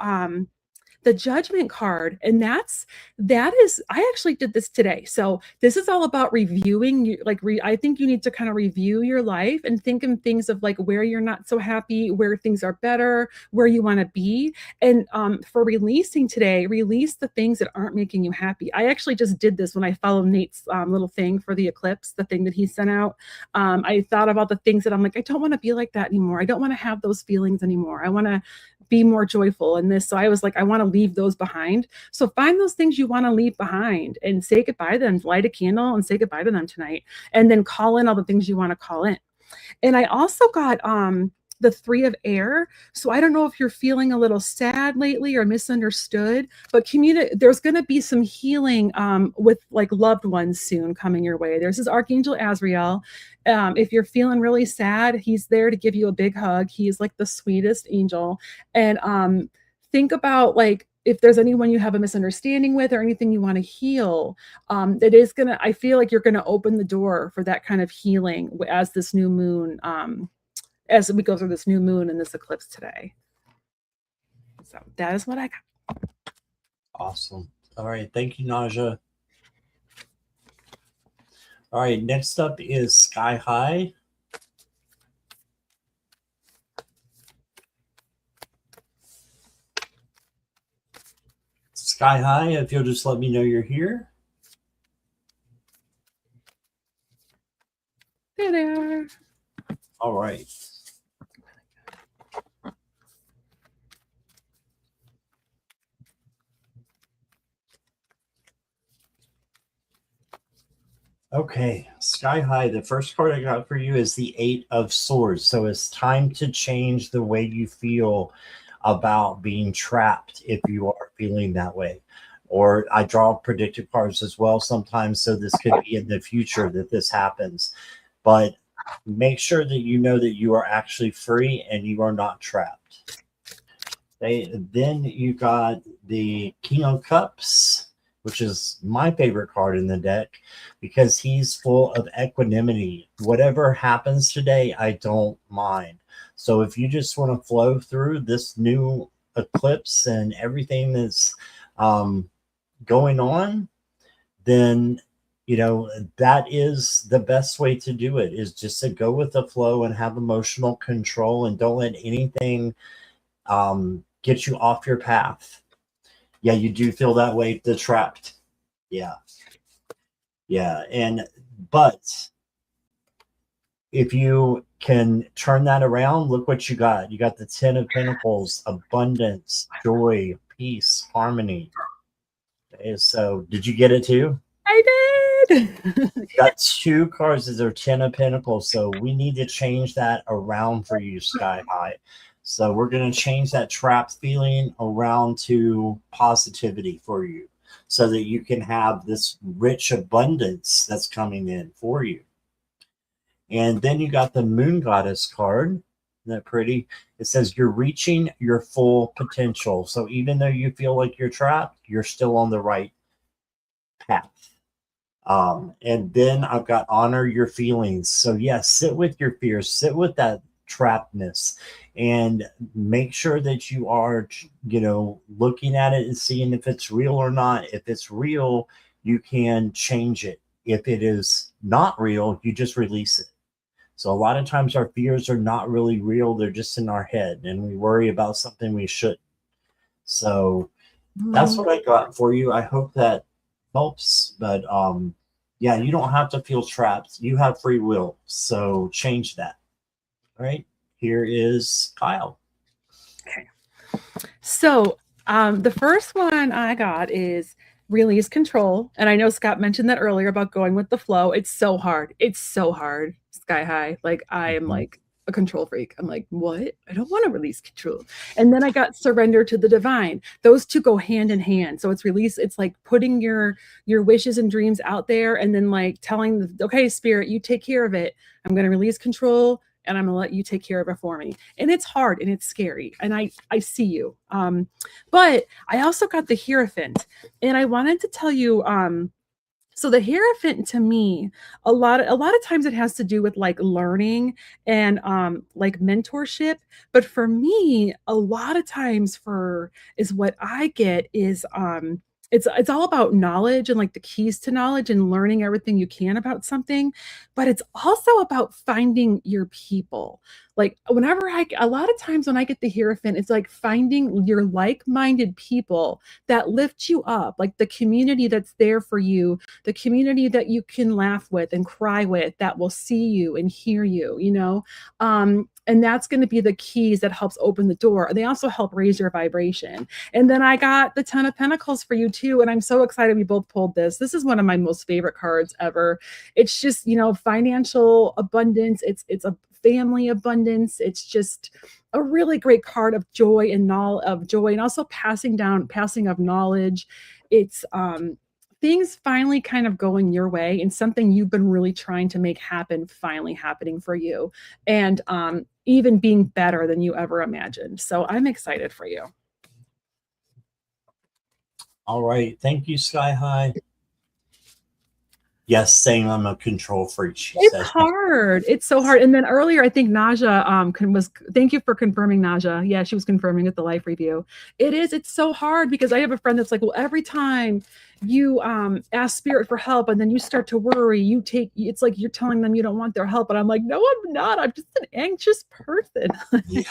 the judgment card, and that is I actually did this today. So this is all about reviewing you, like I think you need to kind of review your life and think in things of like where you're not so happy, where things are better, where you want to be. And for releasing today, release the things that aren't making you happy. I actually just did this when I followed Nate's little thing for the eclipse, the thing that he sent out. I thought about the things that I'm like, I don't want to be like that anymore. I don't want to have those feelings anymore. I want to be more joyful in this. So I was like, I want to leave those behind. So find those things you want to leave behind and say goodbye to them. Light a candle and say goodbye to them tonight. And then call in all the things you want to call in. And I also got the 3 of air. So I don't know if you're feeling a little sad lately or misunderstood, but there's going to be some healing with like loved ones soon coming your way. There's this Archangel Azrael. If you're feeling really sad, he's there to give you a big hug. He's like the sweetest angel. And think about like if there's anyone you have a misunderstanding with or anything you want to heal, it is gonna, I feel like you're gonna open the door for that kind of healing as this new moon, as we go through this new moon and this eclipse today. So that is what I got. Awesome. All right. Thank you, Naja. All right. Next up is Sky High. Sky High, if you'll just let me know you're here. There they are. All right. Okay, Sky High, the first card I got for you is the 8 of Swords. So it's time to change the way you feel about being trapped if you are feeling that way. Or I draw predictive cards as well sometimes, so this could be in the future that this happens. But make sure that you know that you are actually free and you are not trapped. Then you got the King of Cups, which is my favorite card in the deck because he's full of equanimity. Whatever happens today, I don't mind. So if you just want to flow through this new eclipse and everything that's going on, then you know that is the best way to do it, is just to go with the flow and have emotional control and don't let anything get you off your path. Yeah, you do feel that way, the trapped. Yeah. But if you can turn that around, look what you got. You got the 10 of Pentacles, abundance, joy, peace, harmony. Okay, so did you get it too? I did. Got 2 cards that are 10 of Pentacles, so we need to change that around for you, Sky High. So we're going to change that trapped feeling around to positivity for you so that you can have this rich abundance that's coming in for you. And then you got the Moon Goddess card. Isn't that pretty? It says you're reaching your full potential. So even though you feel like you're trapped, you're still on the right path. And then I've got honor your feelings. So yes, sit with your fears, sit with that trappedness, and make sure that you are, looking at it and seeing if it's real or not. If it's real, you can change it. If it is not real, you just release it. So a lot of times our fears are not really real. They're just in our head and we worry about something we shouldn't. So that's what I got for you. I hope that helps. But yeah, you don't have to feel trapped. You have free will. So change that. All right. Here is Kyle. Okay. So the first one I got is release control. And I know Scott mentioned that earlier about going with the flow. It's so hard. It's so hard. Sky high. Like I am like a control freak. I'm like, what? I don't want to release control. And then I got surrender to the divine. Those two go hand in hand. So it's release. It's like putting your wishes and dreams out there and then like telling okay, spirit, you take care of it. I'm going to release control and I'm going to let you take care of it for me. And it's hard and it's scary. And I see you. But I also got the Hierophant and I wanted to tell you, so the Hierophant to me, a lot of times it has to do with like learning and like mentorship. But for me, a lot of times is what I get is it's all about knowledge and like the keys to knowledge and learning everything you can about something, but it's also about finding your people. Like a lot of times when I get the Hierophant, it's like finding your like-minded people that lift you up, like the community that's there for you, the community that you can laugh with and cry with, that will see you and hear you, and that's going to be the keys that helps open the door. They also help raise your vibration. And then I got the 10 of Pentacles for you too. And I'm so excited we both pulled this. This is one of my most favorite cards ever. It's just, financial abundance. It's a family abundance. It's just a really great card of joy and also passing of knowledge. It's things finally kind of going your way and something you've been really trying to make happen finally happening for you, and even being better than you ever imagined. So I'm excited for you. All right. Thank you, Sky High. Yes, saying I'm a control freak. It's hard. It's so hard. And then earlier, I think Naja thank you for confirming, Naja. Yeah, she was confirming with the life review. It's so hard because I have a friend that's like, well, every time you ask spirit for help and then you start to worry, it's like you're telling them you don't want their help. And I'm like, no, I'm not. I'm just an anxious person. Yeah.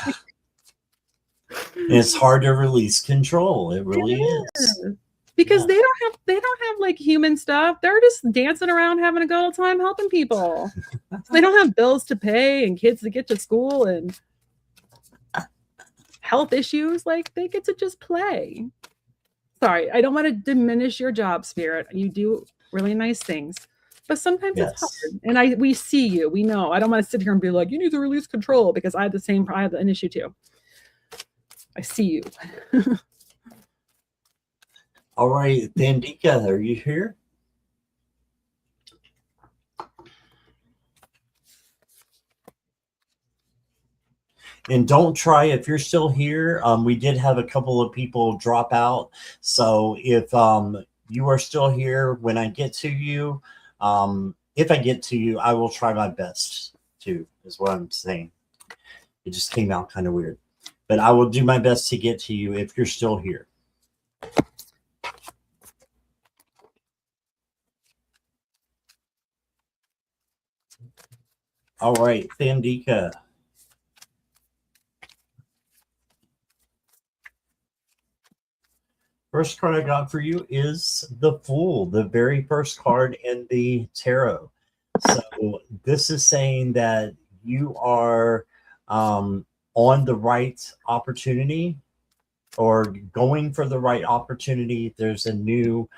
It's hard to release control. It really is. Because they don't have like human stuff. They're just dancing around having a good old time helping people. So they don't have bills to pay and kids to get to school and health issues. Like they get to just play. Sorry, I don't want to diminish your job, Spirit. You do really nice things, but sometimes it's hard. And we see you. We know. I don't want to sit here and be like, you need to release control, because I have an issue too. I see you. All right, Thandika, are you here? And don't try, if you're still here, we did have a couple of people drop out. So if you are still here, when I get to you, if I get to you, I will try my best to, is what I'm saying. It just came out kind of weird. But I will do my best to get to you if you're still here. All right, Thandika. First card I got for you is the Fool, the very first card in the tarot. So this is saying that you are on the right opportunity, or going for the right opportunity. There's a new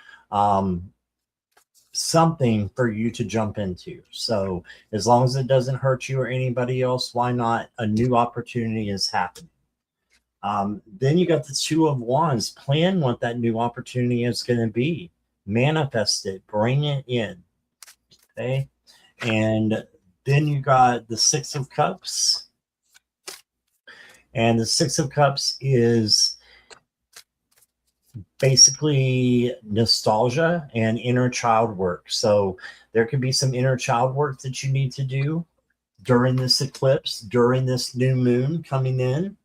something for you to jump into. So as long as it doesn't hurt you or anybody else, why not? A new opportunity is happening. Then you got the Two of Wands. Plan what that new opportunity is going to be. Manifest it. Bring it in. Okay. And then you got the Six of Cups. And the Six of Cups is basically nostalgia and inner child work. So there could be some inner child work that you need to do during this eclipse, during this new moon coming in.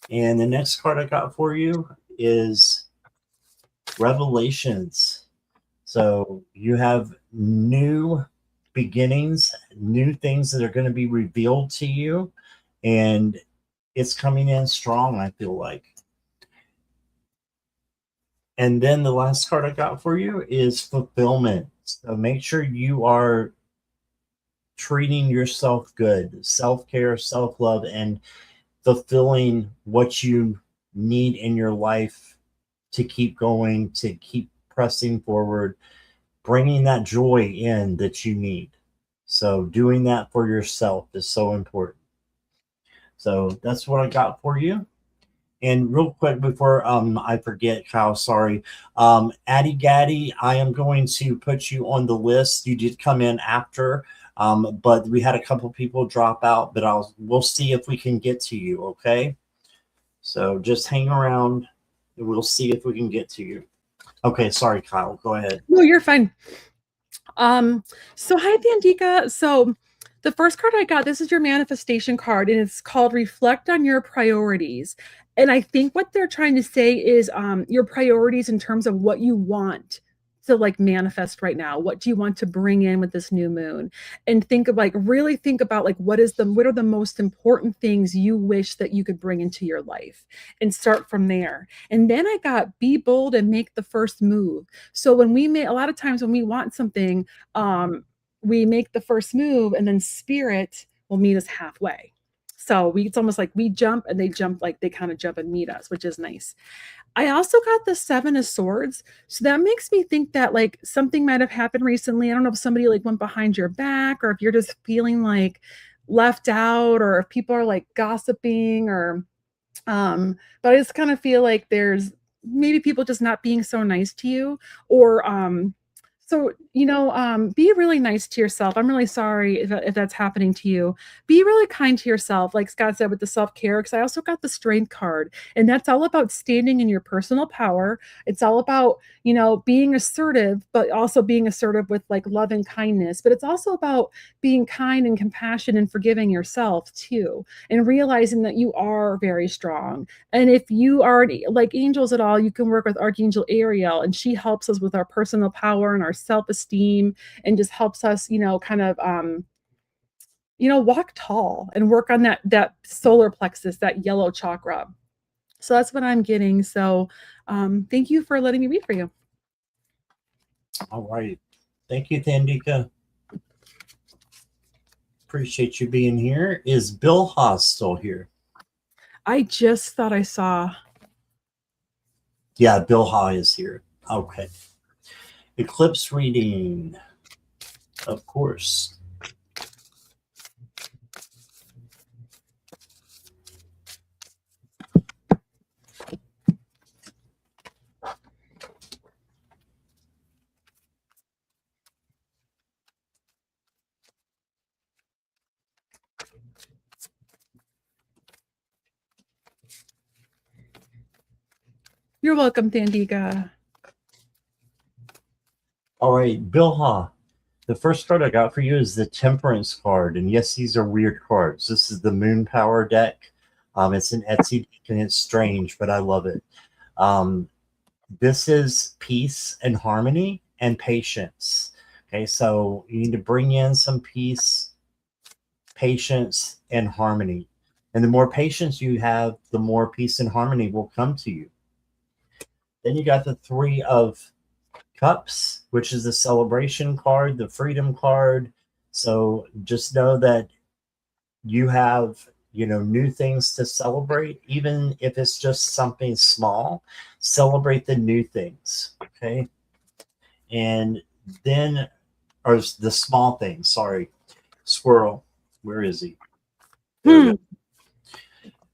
And the next card I got for you is Revelations. So you have new beginnings, new things that are going to be revealed to you, and it's coming in strong, I feel like. And then the last card I got for you is fulfillment. So make sure you are treating yourself good, self-care, self-love, and fulfilling what you need in your life to keep going, to keep pressing forward, bringing that joy in that you need. So doing that for yourself is so important. So that's what I got for you. And real quick before I forget, Kyle, sorry. Addy Gaddy, I am going to put you on the list. You did come in after, but we had a couple people drop out, but we'll see if we can get to you, okay? So just hang around and we'll see if we can get to you. Okay, sorry, Kyle. Go ahead. No, you're fine. So hi, Thandika. So the first card I got, this is your manifestation card, and it's called Reflect on Your Priorities. And I think what they're trying to say is your priorities in terms of what you want to like manifest right now. What do you want to bring in with this new moon? And really think about like what are the most important things you wish that you could bring into your life, and start from there. And then I got be bold and make the first move. So when a lot of times when we want something, we make the first move and then spirit will meet us halfway. So it's almost like we jump and they jump, like they kind of jump and meet us, which is nice. I also got the 7 of Swords. So that makes me think that like something might have happened recently. I don't know if somebody like went behind your back, or if you're just feeling like left out, or if people are like gossiping, or but I just kind of feel like there's maybe people just not being so nice to you, or be really nice to yourself. I'm really sorry if that's happening to you. Be really kind to yourself, like Scott said, with the self-care, because I also got the Strength card, and that's all about standing in your personal power. It's all about, being assertive, but also being assertive with like love and kindness. But it's also about being kind and compassion and forgiving yourself too, and realizing that you are very strong. And if you are like angels at all, you can work with Archangel Ariel, and she helps us with our personal power and our self-esteem, and just helps us, walk tall and work on that solar plexus, that yellow chakra. So that's what I'm getting. So thank you for letting me read for you. All right. Thank you, Thandika. Appreciate you being here. Is Bill Haas still here? I just thought I saw. Yeah, Bill Haas is here. Okay. Eclipse reading, of course. You're welcome, Thandika. All right, Bill Ha. The first card I got for you is the Temperance card. And yes, these are weird cards. This is the Moon Power deck. It's an Etsy deck and it's strange, but I love it. This is peace and harmony and patience. Okay, so you need to bring in some peace, patience, and harmony. And the more patience you have, the more peace and harmony will come to you. Then you got the 3 of Cups, which is the celebration card, the freedom card. So just know that you have, new things to celebrate, even if it's just something small. Celebrate the new things, okay? And then, or the small things, sorry. Squirrel, where is he? There we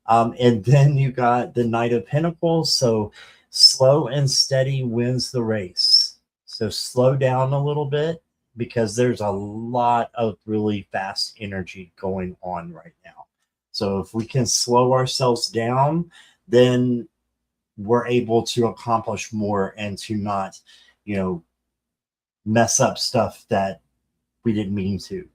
go. And then you got the Knight of Pentacles. So slow and steady wins the race. So slow down a little bit, because there's a lot of really fast energy going on right now. So if we can slow ourselves down, then we're able to accomplish more and to not, you know, mess up stuff that we didn't mean to.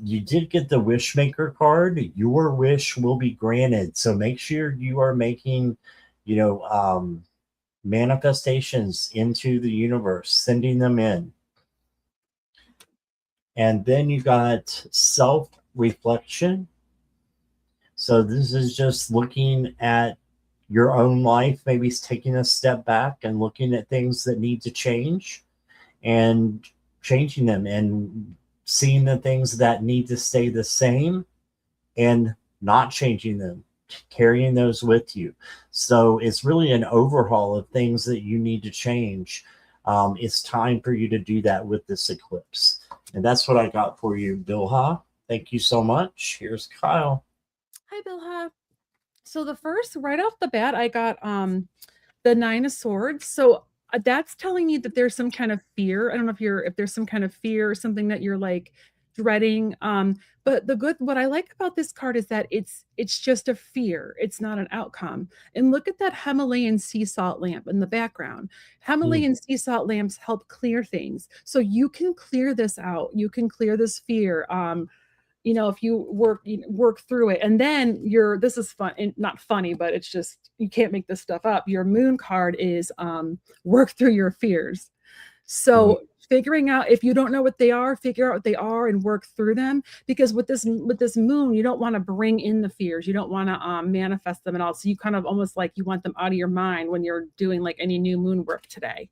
You did get the Wishmaker card. Your wish will be granted. So make sure you are making, you know, manifestations into the universe, sending them in. And then you got self-reflection. So this is just looking at your own life, maybe taking a step back and looking at things that need to change and changing them, and seeing the things that need to stay the same and not changing them, carrying those with you. So it's really an overhaul of things that you need to change. It's time for you to do that with this eclipse. And that's what I got for you, Bilha. Thank you so much. Here's Kyle. Hi, Bilha. So the first, right off the bat, I got the Nine of Swords. So that's telling me that there's some kind of fear. I don't know if there's some kind of fear or something that you're like dreading. But what I like about this card is that it's just a fear. It's not an outcome. And look at that Himalayan sea salt lamp in the background. Himalayan sea salt lamps help clear things. So you can clear this out. You can clear this fear. You know, if you work through it, and then this is fun and not funny, but it's just, you can't make this stuff up. Your moon card is work through your fears. So figuring out, if you don't know what they are, figure out what they are and work through them. Because with this moon, you don't want to bring in the fears. You don't want to manifest them at all. So you kind of almost like you want them out of your mind when you're doing like any new moon work today.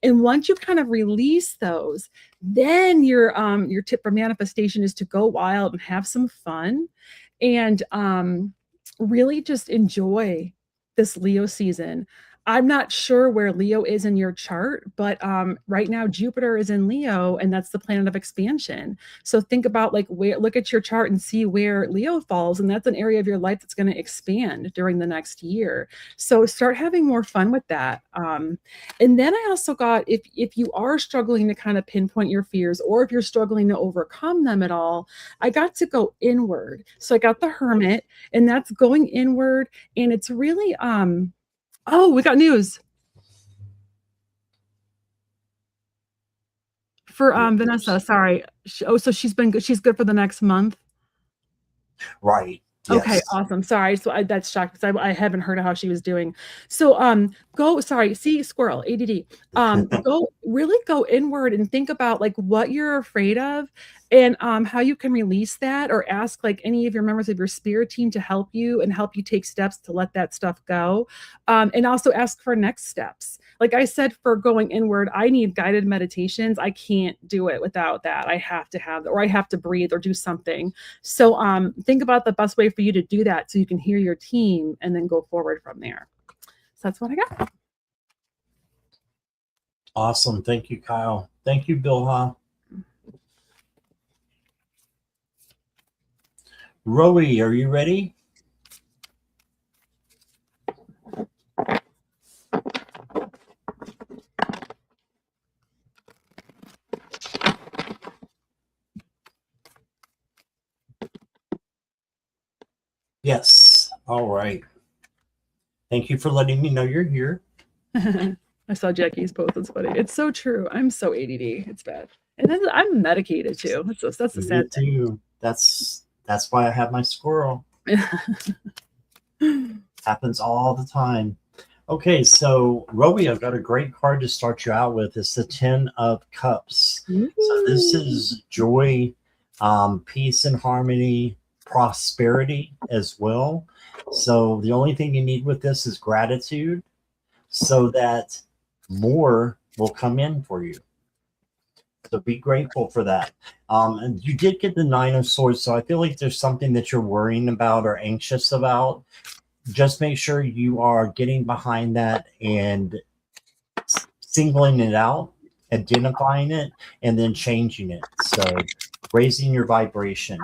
And once you kind of release those, then your tip for manifestation is to go wild and have some fun, and really just enjoy this Leo season. I'm not sure where Leo is in your chart, but right now Jupiter is in Leo, and that's the planet of expansion. So think about like look at your chart and see where Leo falls, and that's an area of your life that's going to expand during the next year. So start having more fun with that. And then I also got, if you are struggling to kind of pinpoint your fears, or if you're struggling to overcome them at all, I got to go inward. So I got the Hermit, and that's going inward, and it's really oh, we got news for Vanessa. Sorry. So she's been good. She's good for the next month. Right. Okay, Yes. awesome. Sorry. So that's shocked because I haven't heard of how she was doing. So see, squirrel, ADD. Go inward and think about like what you're afraid of, and how you can release that, or ask like any of your members of your spirit team to help you and help you take steps to let that stuff go. And also ask for next steps. Like I said, for going inward, I need guided meditations. I can't do it without that. I have to have, or I have to breathe or do something. So think about the best way for you to do that so you can hear your team and then go forward from there. So that's what I got. Awesome. Thank you, Kyle. Thank you, Bilha. Roe, are you ready? Yes. All right. Thank you for letting me know you're here. I saw Jackie's post. It's funny. It's so true. I'm so ADD. It's bad. And then I'm medicated too. That's the sad thing. That's why I have my squirrel. Happens all the time. Okay, so Roe, I've got a great card to start you out with. It's the 10 of Cups. So this is joy, peace and harmony, prosperity as well. So the only thing you need with this is gratitude, so that more will come in for you. So be grateful for that. And you did get the 9 of Swords, so I feel like there's something that you're worrying about or anxious about. Just make sure you are getting behind that and singling it out, identifying it, and then changing it. So raising your vibration.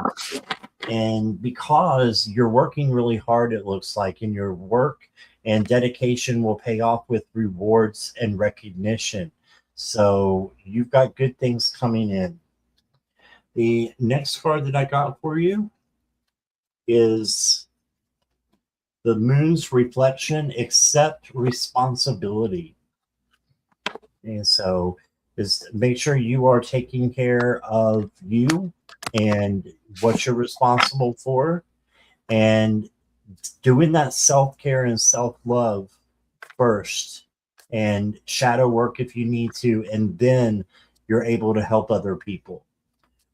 And because you're working really hard, it looks like, in your work, and dedication will pay off with rewards and recognition. So you've got good things coming in. The next card that I got for you is The moon's reflection, accept responsibility. And so just make sure you are taking care of you and what you're responsible for, and doing that self-care and self-love first, and shadow work if you need to, and then you're able to help other people.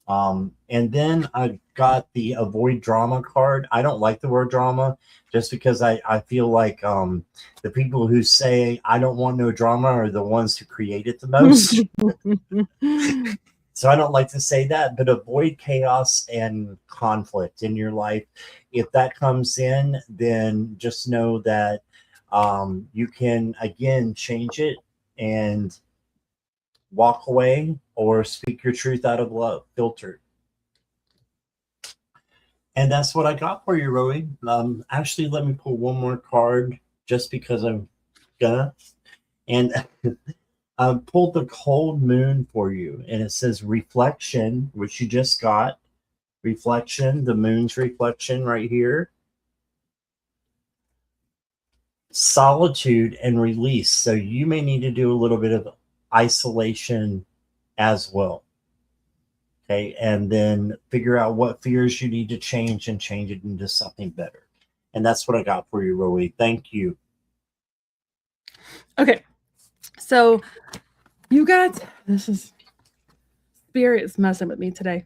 And then I got the avoid drama card. I don't like the word drama just because I feel like the people who say I don't want no drama are the ones who create it the most. So I don't like to say that, but avoid chaos and conflict in your life. If that comes in, then just know that you can, again, change it and walk away or speak your truth out of love, filtered. And that's what I got for you, Rowie. Actually, let me pull one more card just because I'm gonna. And I pulled the cold moon for you, and it says reflection, which you just got. Reflection, the moon's reflection right here. Solitude and release. So you may need to do a little bit of isolation as well. Okay, and then figure out what fears you need to change and change it into something better. And that's what I got for you, Rowie. Thank you. Okay, so you got, this is, Spirit is messing with me today.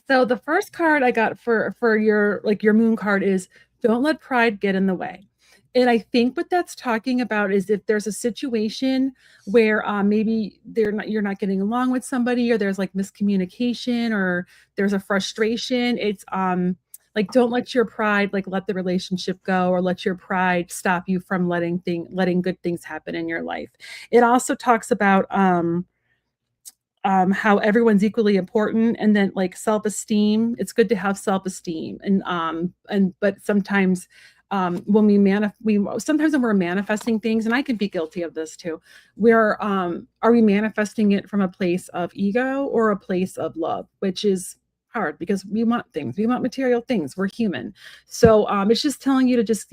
So the first card I got for your, like, your moon card is don't let pride get in the way. And I think what that's talking about is if there's a situation where maybe you're not getting along with somebody, or there's like miscommunication, or there's a frustration, it's like, don't let your pride like let the relationship go, or let your pride stop you from letting good things happen in your life. It also talks about how everyone's equally important, and then like self-esteem. It's good to have self-esteem, and but sometimes when sometimes when we're manifesting things, and I can be guilty of this too, are we manifesting it from a place of ego or a place of love, which is hard because we want things, we want material things, we're human. So it's just telling you to just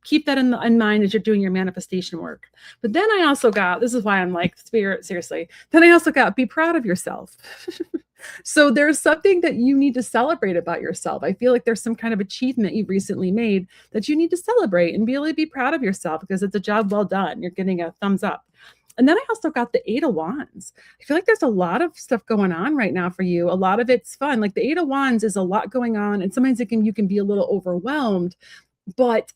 keep that in mind as you're doing your manifestation work. But then I also got, this is why I'm like, Spirit, seriously, then I also got, be proud of yourself. So there's something that you need to celebrate about yourself. I feel like there's some kind of achievement you've recently made that you need to celebrate and be able to be proud of yourself, because it's a job well done. You're getting a thumbs up. And then I also got the 8 of Wands. I feel like there's a lot of stuff going on right now for you. A lot of it's fun. Like the 8 of Wands is a lot going on, and sometimes you can be a little overwhelmed, but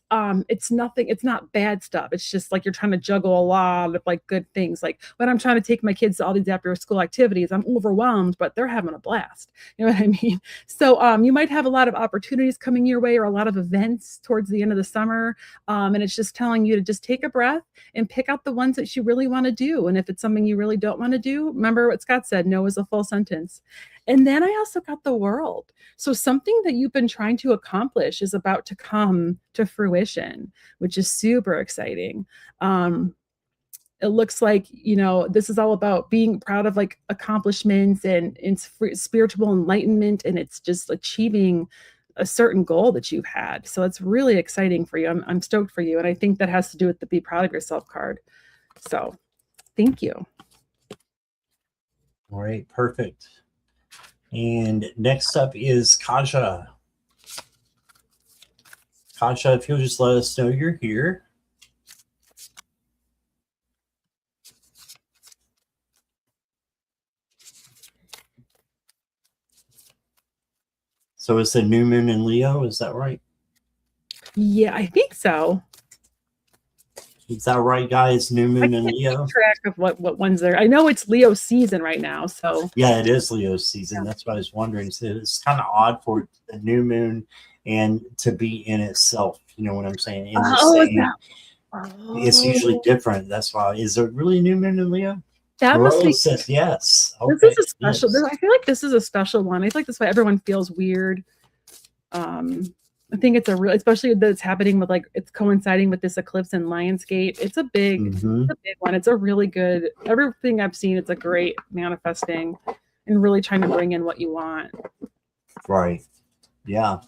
it's not bad stuff. It's just like you're trying to juggle a lot of like good things. Like when I'm trying to take my kids to all these after school activities, I'm overwhelmed, but they're having a blast. You know what I mean? So you might have a lot of opportunities coming your way, or a lot of events towards the end of the summer. And it's just telling you to just take a breath and pick out the ones that you really want to do. And if it's something you really don't want to do, remember what Scott said, no is a full sentence. And then I also got the World. So something that you've been trying to accomplish is about to come to fruition, which is super exciting. It looks like, this is all about being proud of like accomplishments and spiritual enlightenment, and it's just achieving a certain goal that you've had. So it's really exciting for you. I'm stoked for you. And I think that has to do with the be proud of yourself card. So thank you. All right, perfect. And next up is Kaja. Kaja, if you'll just let us know you're here. So it's a new moon in Leo, is that right? Yeah, I think so. Is that right, guys? New moon in Leo. Keep track of what ones there. I know it's Leo season right now, so yeah, it is Leo season. Yeah. That's what I was wondering. So it's kind of odd for the new moon and to be in itself. You know what I'm saying? In the same, it's usually different. That's why. Is there really new moon in Leo? That must be. Says yes. Okay. This is a special. Yes. I feel like this is a special one. I feel like that's why everyone feels weird. I think it's especially that it's happening with like, it's coinciding with this eclipse in Lionsgate. It's a big, it's a big one. It's a really good, everything I've seen, it's a great manifesting and really trying to bring in what you want. Right. Yeah.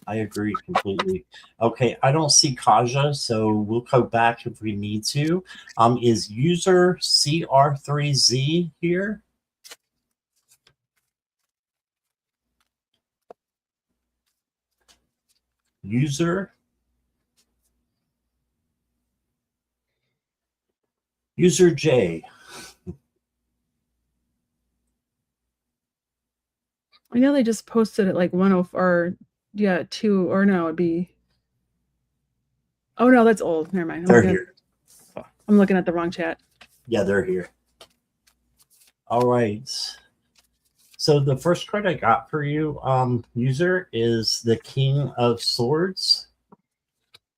I agree completely. Okay, I don't see Kaja, so we'll go back if we need to. Is user CR3Z here? User J. I know they just posted it like 104, or yeah, 2, or no, it'd be. Oh no, that's old. Never mind. They're here. I'm looking at the wrong chat. Yeah, they're here. All right. So the first card I got for you, user, is the King of Swords.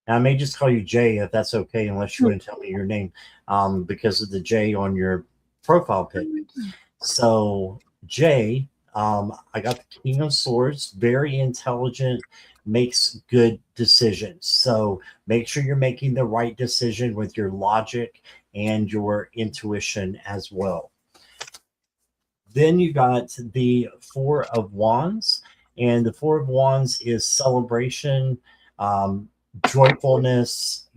And I may just call you Jay if that's okay, unless you want to tell me your name, because of the J on your profile pic. So Jay, I got the King of Swords, very intelligent, makes good decisions. So make sure you're making the right decision with your logic and your intuition as well. Then you got the Four of Wands, and the Four of Wands is celebration, joyfulness,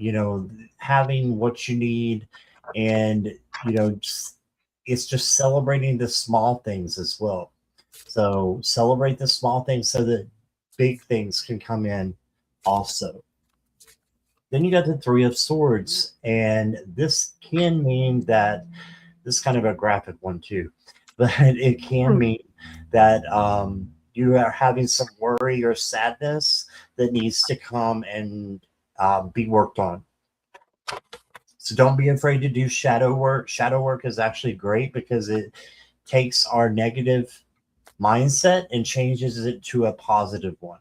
having what you need, and it's just celebrating the small things as well. So celebrate the small things so that big things can come in also. Then you got the Three of Swords, and this can mean that this is kind of a graphic one too, but it can mean that you are having some worry or sadness that needs to come and be worked on. So don't be afraid to do shadow work. Shadow work is actually great because it takes our negative mindset and changes it to a positive one.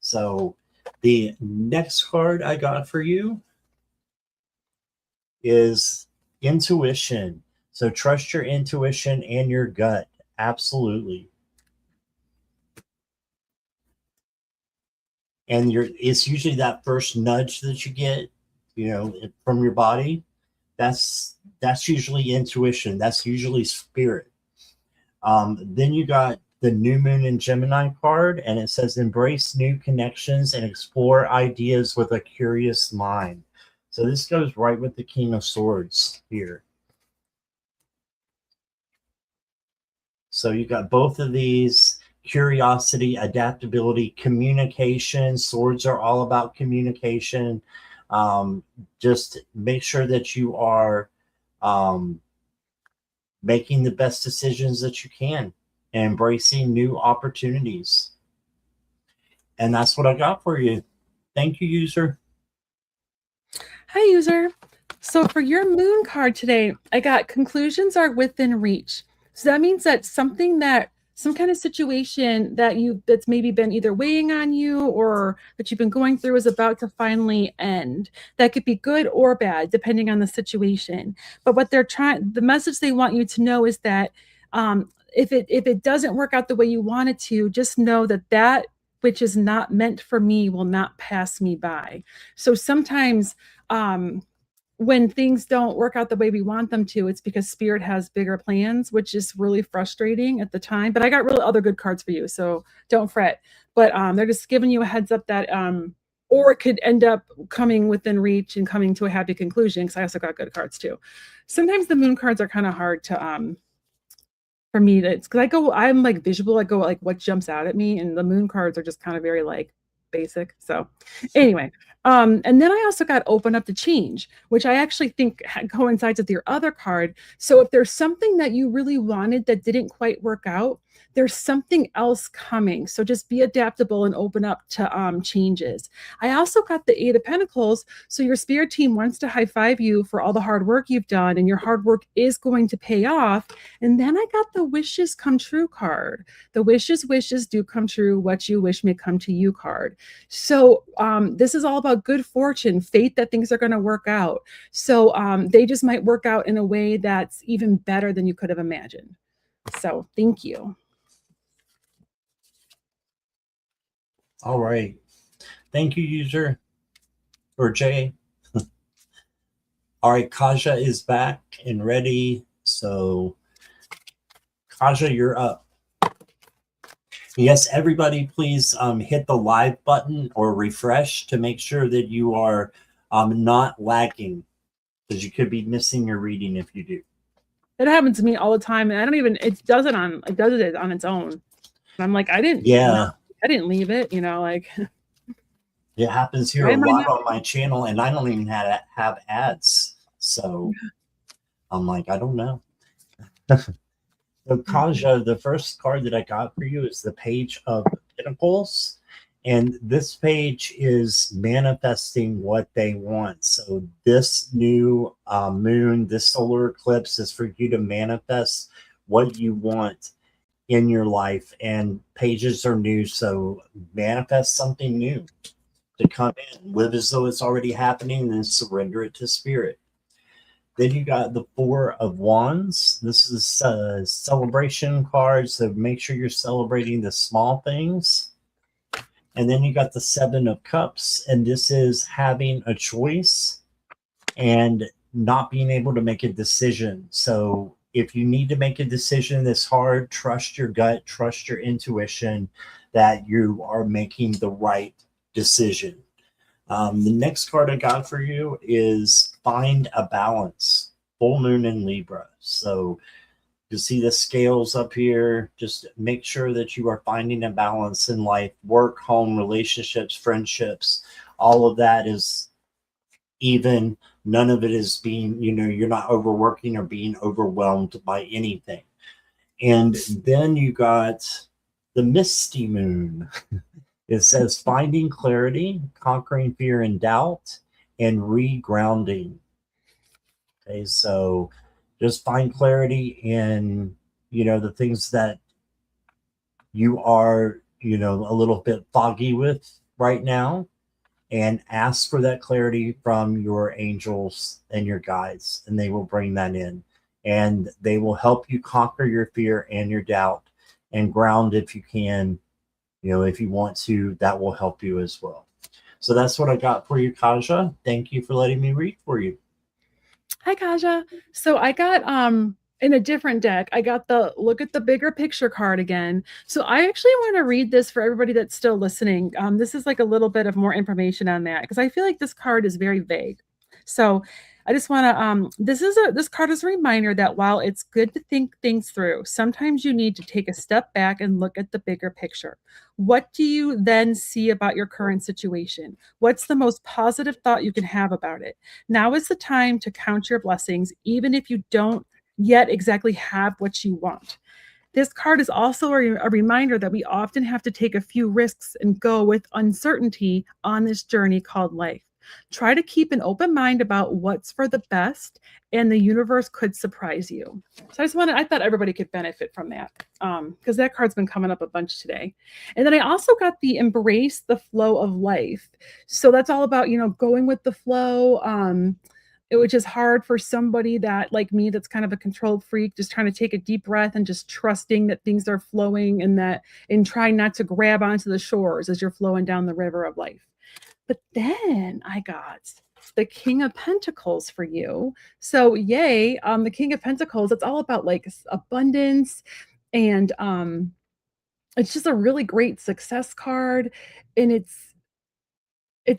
So the next card I got for you is intuition. So trust your intuition and your gut. Absolutely. And it's usually that first nudge that you get, from your body. That's usually intuition. That's usually spirit. Then you got the New Moon in Gemini card, and it says embrace new connections and explore ideas with a curious mind. So this goes right with the King of Swords here. So you got both of these: curiosity, adaptability, communication. Swords are all about communication. Just make sure that you are making the best decisions that you can and embracing new opportunities. And that's what I got for you. Thank you, user. Hi, user. So for your moon card today, I got conclusions are within reach. So that means that some kind of situation that's maybe been either weighing on you or that you've been going through is about to finally end. That could be good or bad, depending on the situation. But what the message they want you to know is that if it doesn't work out the way you want it to, just know that which is not meant for me will not pass me by. So sometimes when things don't work out the way we want them to, it's because spirit has bigger plans, which is really frustrating at the time. But I got really other good cards for you, so don't fret. But they're just giving you a heads up that or it could end up coming within reach and coming to a happy conclusion, because I also got good cards too. Sometimes the moon cards are kind of hard to for me, it's because I'm like visual. I go like what jumps out at me, and the moon cards are just kind of very like basic. So anyway, and then I also got open up to change, which I actually think coincides with your other card. So if there's something that you really wanted that didn't quite work out, there's something else coming. So just be adaptable and open up to changes. I also got the Eight of Pentacles. So your spirit team wants to high five you for all the hard work you've done, and your hard work is going to pay off. And then I got the wishes come true card. The wishes do come true. What you wish may come to you card. So this is all about good fortune, faith that things are going to work out. So they just might work out in a way that's even better than you could have imagined. So thank you. All right. Thank you, user, or Jay. All right, Kaja is back and ready. So Kaja, you're up. Yes, everybody, please hit the live button or refresh to make sure that you are not lagging, because you could be missing your reading if you do. It happens to me all the time, and I don't even. It does it on its own. And I'm like, I didn't leave it. Like it happens here why a am I lot not? on my channel, and I don't even have ads. So I'm like, I don't know. So Kaja, the first card that I got for you is the Page of Pentacles. And this page is manifesting what they want. So this new moon, this solar eclipse is for you to manifest what you want in your life. And pages are new. So manifest something new to come in. Live as though it's already happening and surrender it to spirit. Then you got the Four of Wands. This is a celebration card, so make sure you're celebrating the small things. And then you got the Seven of Cups, and this is having a choice and not being able to make a decision. So if you need to make a decision that's hard, trust your gut, trust your intuition that you are making the right decision. The next card I got for you is Find a Balance, full moon in Libra. So you see the scales up here. Just make sure that you are finding a balance in life, work, home, relationships, friendships. All of that is even. None of it is being, you're not overworking or being overwhelmed by anything. And then you got the Misty Moon. It says finding clarity, conquering fear and doubt, and regrounding. Okay, so just find clarity in, the things that you are, a little bit foggy with right now, and ask for that clarity from your angels and your guides, and they will bring that in. And they will help you conquer your fear and your doubt and ground if you can. If you want to, that will help you as well. So that's what I got for you, Kaja. Thank you for letting me read for you. Hi, Kaja. So I got in a different deck, I got the Look at the Bigger Picture card again. So I actually want to read this for everybody that's still listening. This is like a little bit of more information on that because I feel like this card is very vague. So I just want to this card is a reminder that while it's good to think things through, sometimes you need to take a step back and look at the bigger picture. What do you then see about your current situation? What's the most positive thought you can have about it? Now is the time to count your blessings, even if you don't yet exactly have what you want. This card is also a reminder that we often have to take a few risks and go with uncertainty on this journey called life. Try to keep an open mind about what's for the best, and the universe could surprise you. So I thought everybody could benefit from that because that card's been coming up a bunch today. And then I also got the Embrace the Flow of Life. So that's all about, going with the flow. Which is hard for somebody that like me that's kind of a controlled freak, just trying to take a deep breath and just trusting that things are flowing and try not to grab onto the shores as you're flowing down the river of life. But then I got the King of Pentacles for you. So yay, the King of Pentacles, it's all about like abundance, and it's just a really great success card, and it's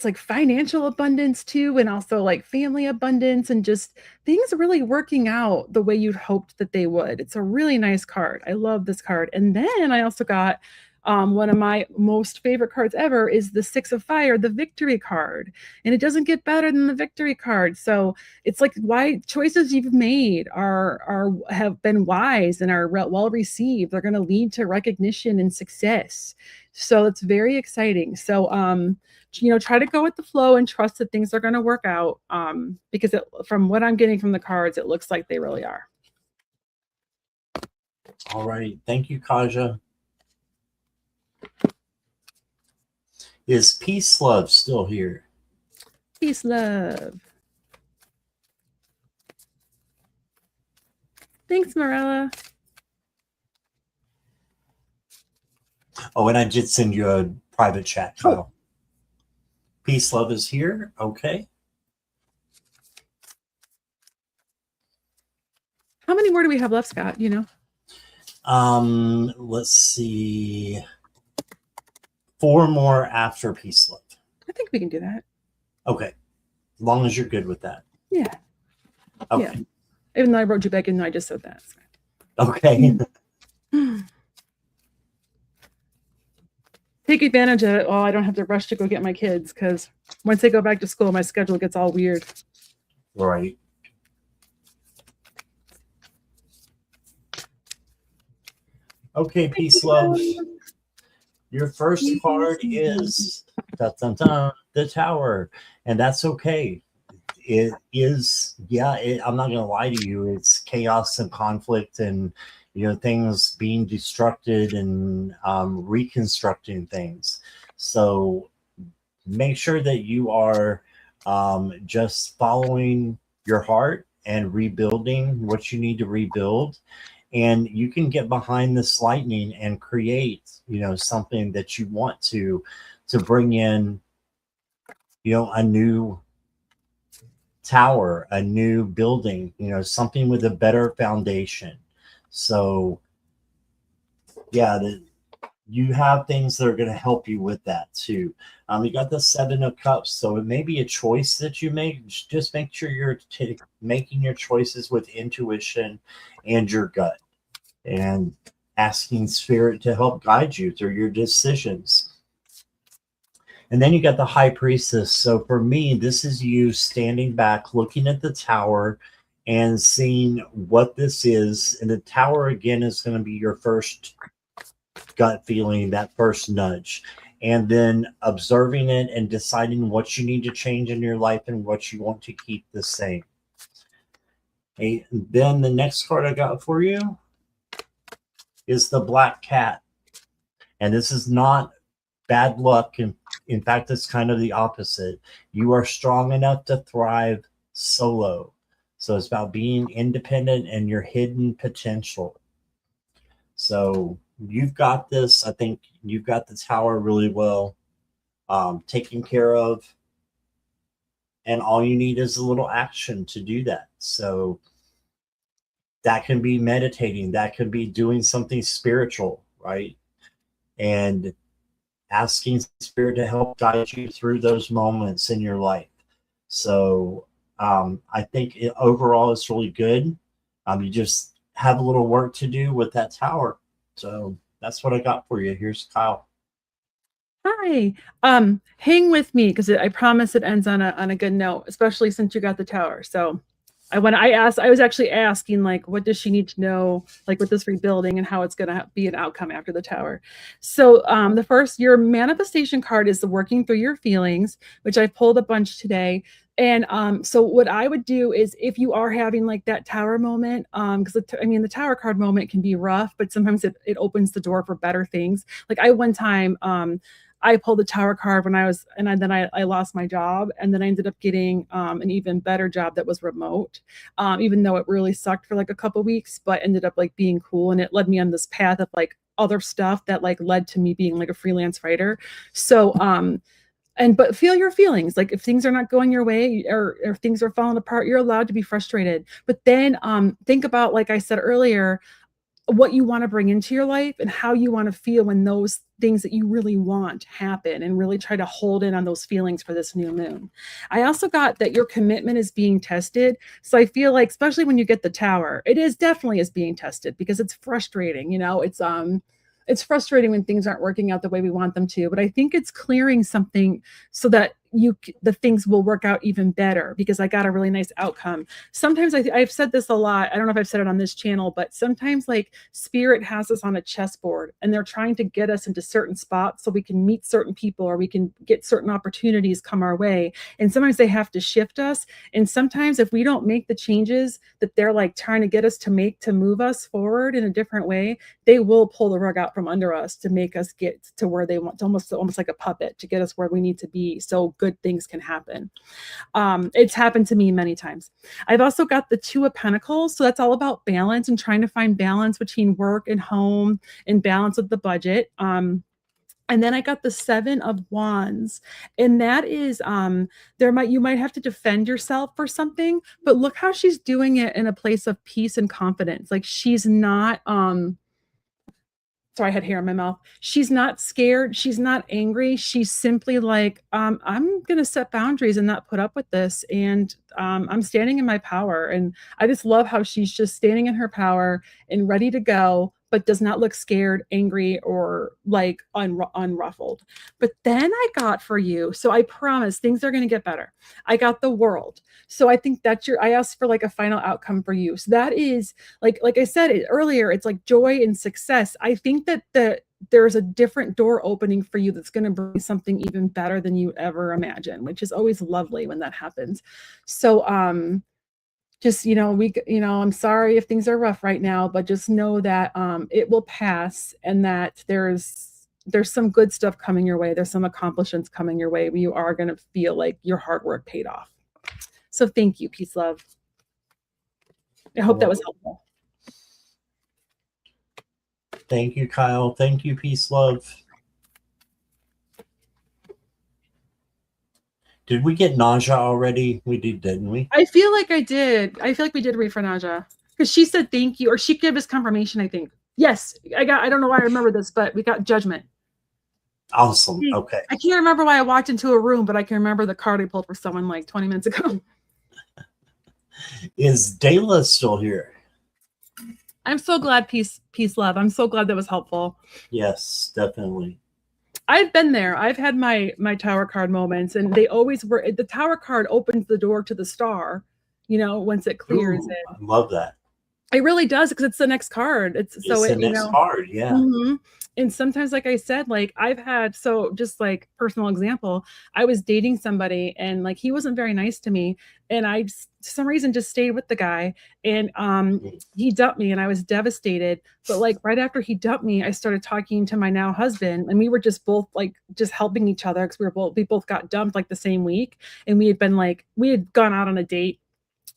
like financial abundance too, and also like family abundance, and just things really working out the way you'd hoped that they would. It's a really nice card. I love this card. And then I also got one of my most favorite cards ever is the Six of Fire, the Victory card. And it doesn't get better than the Victory card. So it's like why choices you've made have been wise and are well received. They're going to lead to recognition and success. So it's very exciting. So try to go with the flow and trust that things are going to work out because from what I'm getting from the cards, it looks like they really are. All right. Thank you, Kaja. Is Peace Love still here? Peace, love. Thanks, Marella. Oh, and I did send you a private chat, Kyle. Peace Love is here. Okay. How many more do we have left, Scott? Let's see. 4 more after peace, love. I think we can do that. Okay. As long as you're good with that. Yeah. Okay. Yeah. Even though I wrote you back in, I just said that. Okay. Take advantage of it. Oh, I don't have to rush to go get my kids, because once they go back to school, my schedule gets all weird. Right. Okay, peace, love. Your first card is the Tower, and that's okay. It is, yeah, I'm not going to lie to you. It's chaos and conflict and, things being destructed and reconstructing things. So make sure that you are just following your heart and rebuilding what you need to rebuild. And you can get behind this lightning and create, something that you want to bring in, a new tower, a new building, something with a better foundation. So yeah, you have things that are going to help you with that too. You got the 7 of Cups, so it may be a choice that you make. Just make sure you're making your choices with intuition and your gut, and asking Spirit to help guide you through your decisions. And then you got the High Priestess. So for me, this is you standing back, looking at the Tower and seeing what this is. And the Tower, again, is going to be your first gut feeling, that first nudge. And then observing it and deciding what you need to change in your life and what you want to keep the same. Okay, then the next card I got for you is the Black Cat. And this is not bad luck. In fact, it's kind of the opposite. You are strong enough to thrive solo. So it's about being independent and your hidden potential. So you've got this. I think you've got the Tower really well taken care of. And all you need is a little action to do that. So that can be meditating. That could be doing something spiritual, right? And asking Spirit to help guide you through those moments in your life. So I think overall it's really good. You just have a little work to do with that Tower. So that's what I got for you. Here's Kyle. Hi. Hang with me, because I promise it ends on a good note, especially since you got the Tower. So I was actually asking, like, what does she need to know, like, with this rebuilding and how it's going to be an outcome after the Tower. So the first, your manifestation card is the working through your feelings, which I pulled a bunch today. And so what I would do is, if you are having like that Tower moment, because the Tower card moment can be rough, but sometimes it opens the door for better things. Like one time, I pulled the Tower card when then I lost my job, and then I ended up getting an even better job that was remote, even though it really sucked for like a couple weeks, but ended up like being cool, and it led me on this path of like other stuff that like led to me being like a freelance writer. So but feel your feelings. Like if things are not going your way, or things are falling apart, you're allowed to be frustrated. But then think about, like I said earlier, what you want to bring into your life and how you want to feel when those things that you really want happen, and really try to hold in on those feelings for this new moon. I also got that your commitment is being tested. So I feel like, especially when you get the Tower, it is definitely is being tested, because it's frustrating. It's frustrating when things aren't working out the way we want them to, but I think it's clearing something so that the things will work out even better, because I got a really nice outcome. Sometimes I've said this a lot. I don't know if I've said it on this channel, but sometimes like Spirit has us on a chessboard, and they're trying to get us into certain spots so we can meet certain people, or we can get certain opportunities come our way. And sometimes they have to shift us. And sometimes if we don't make the changes that they're like trying to get us to make, to move us forward in a different way, they will pull the rug out from under us to make us get to where they want, to almost like a puppet, to get us where we need to be, so good things can happen. It's happened to me many times. I've also got the 2 of Pentacles, so that's all about balance and trying to find balance between work and home, and balance with the budget. And then I got the 7 of Wands, and that is you might have to defend yourself for something, but look how she's doing it in a place of peace and confidence. Like she's not sorry, I had hair in my mouth. She's not scared. She's not angry. She's simply like, I'm going to set boundaries and not put up with this. And I'm standing in my power. And I just love how she's just standing in her power and ready to go, but does not look scared, angry, or like unruffled. But then I got for you. So I promise things are going to get better. I got the World. So I think that's I asked for like a final outcome for you. So that is like I said earlier, it's like joy and success. I think that there's a different door opening for you that's going to bring something even better than you ever imagined, which is always lovely when that happens. So just I'm sorry if things are rough right now, but just know that it will pass, and that there's some good stuff coming your way. There's some accomplishments coming your way. You are going to feel like your hard work paid off. So thank you, peace, love. I hope that was helpful. Thank you, Kyle. Thank you, peace, love. Did we get Naja already? We did, didn't we? I feel like I did. I feel like we did read for Naja because she said thank you, or she gave us confirmation, I think. Yes, I don't know why I remember this, but we got Judgment. Awesome. Okay. I can't remember why I walked into a room, but I can remember the card I pulled for someone like 20 minutes ago. Is Dayla still here? I'm so glad, peace, love. I'm so glad that was helpful. Yes, definitely. I've been there. I've had my Tower card moments, and they always were. The Tower card opens the door to the Star, once it clears it. I love that. It really does, because it's the next card. It's the next card, yeah. Mm-hmm. And sometimes, like I said, like I've had, so just like personal example, I was dating somebody and like he wasn't very nice to me, and I for some reason just stayed with the guy, and he dumped me and I was devastated. But like right after he dumped me, I started talking to my now husband, and we were just both like just helping each other, because we both got dumped like the same week, and we had gone out on a date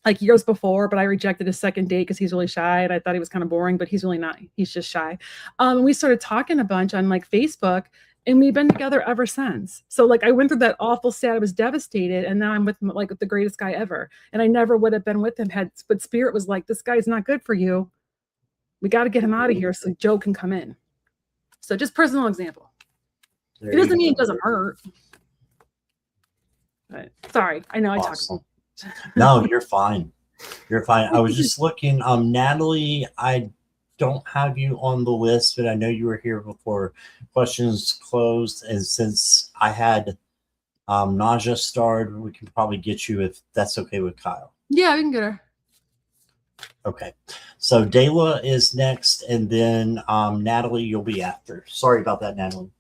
like years before, but I rejected his second date because he's really shy, and I thought he was kind of boring, but he's really not. He's just shy. We started talking a bunch on like Facebook, and we've been together ever since. So like I went through that awful state. I was devastated, and now I'm with like the greatest guy ever. And I never would have been with him but Spirit was like, this guy's not good for you. We got to get him out of here so Joe can come in. So just personal example. It doesn't mean it doesn't hurt. But sorry, I know I talked. No, you're fine. You're fine. I was just looking. Natalie, I don't have you on the list, but I know you were here before questions closed. And since I had Naja starred, we can probably get you if that's okay with Kyle. Yeah, we can get her. Okay. So Dayla is next, and then Natalie, you'll be after. Sorry about that, Natalie.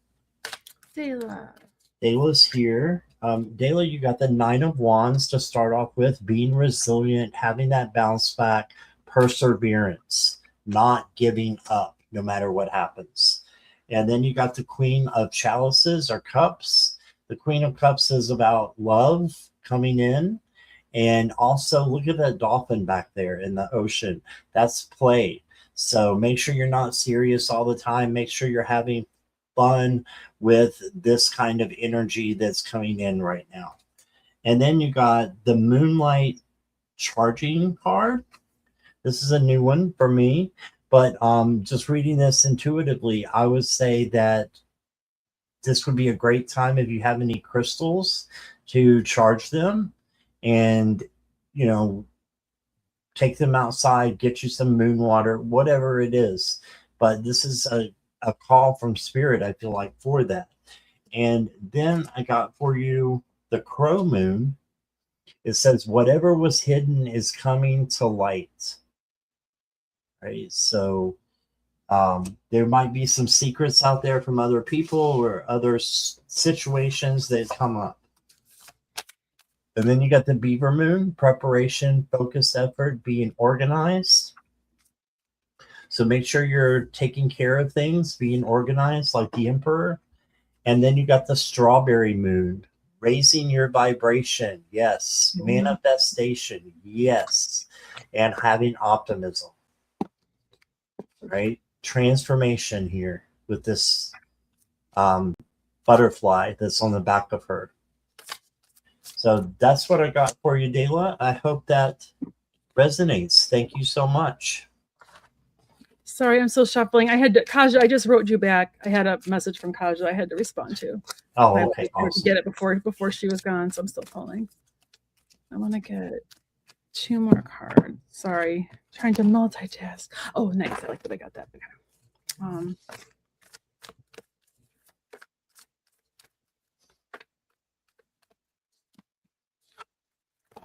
Dayla's here. Dayla, you got the 9 of Wands to start off with, being resilient, having that bounce back, perseverance, not giving up no matter what happens. And then you got the Queen of Chalices or Cups. The Queen of Cups is about love coming in. And also look at that dolphin back there in the ocean. That's play. So make sure you're not serious all the time. Make sure you're having fun with this kind of energy that's coming in right now. And then you got the Moonlight Charging card. This is a new one for me, but just reading this intuitively, I would say that this would be a great time if you have any crystals to charge them, and take them outside, get you some moon water, whatever it is. But this is a call from Spirit, I feel like, for that. And then I got for you the Crow Moon. It says whatever was hidden is coming to light. Right? So there might be some secrets out there from other people or other situations that come up. And then you got the Beaver Moon, preparation, focus, effort, being organized. So make sure you're taking care of things, being organized like the Emperor. And then you got the Strawberry Moon, raising your vibration. Yes. Manifestation. Yes. And having optimism. Right? Transformation here with this butterfly that's on the back of her. So that's what I got for you, Dayla. I hope that resonates. Thank you so much. Sorry, I'm still shuffling. I had to, Kaja, I just wrote you back. I had a message from Kaja I had to respond to. Oh, I okay. wanted to Awesome. get it before she was gone, so I'm still pulling. I want to get 2 more cards. Sorry, trying to multitask. Oh, nice. I like that I got that. Okay.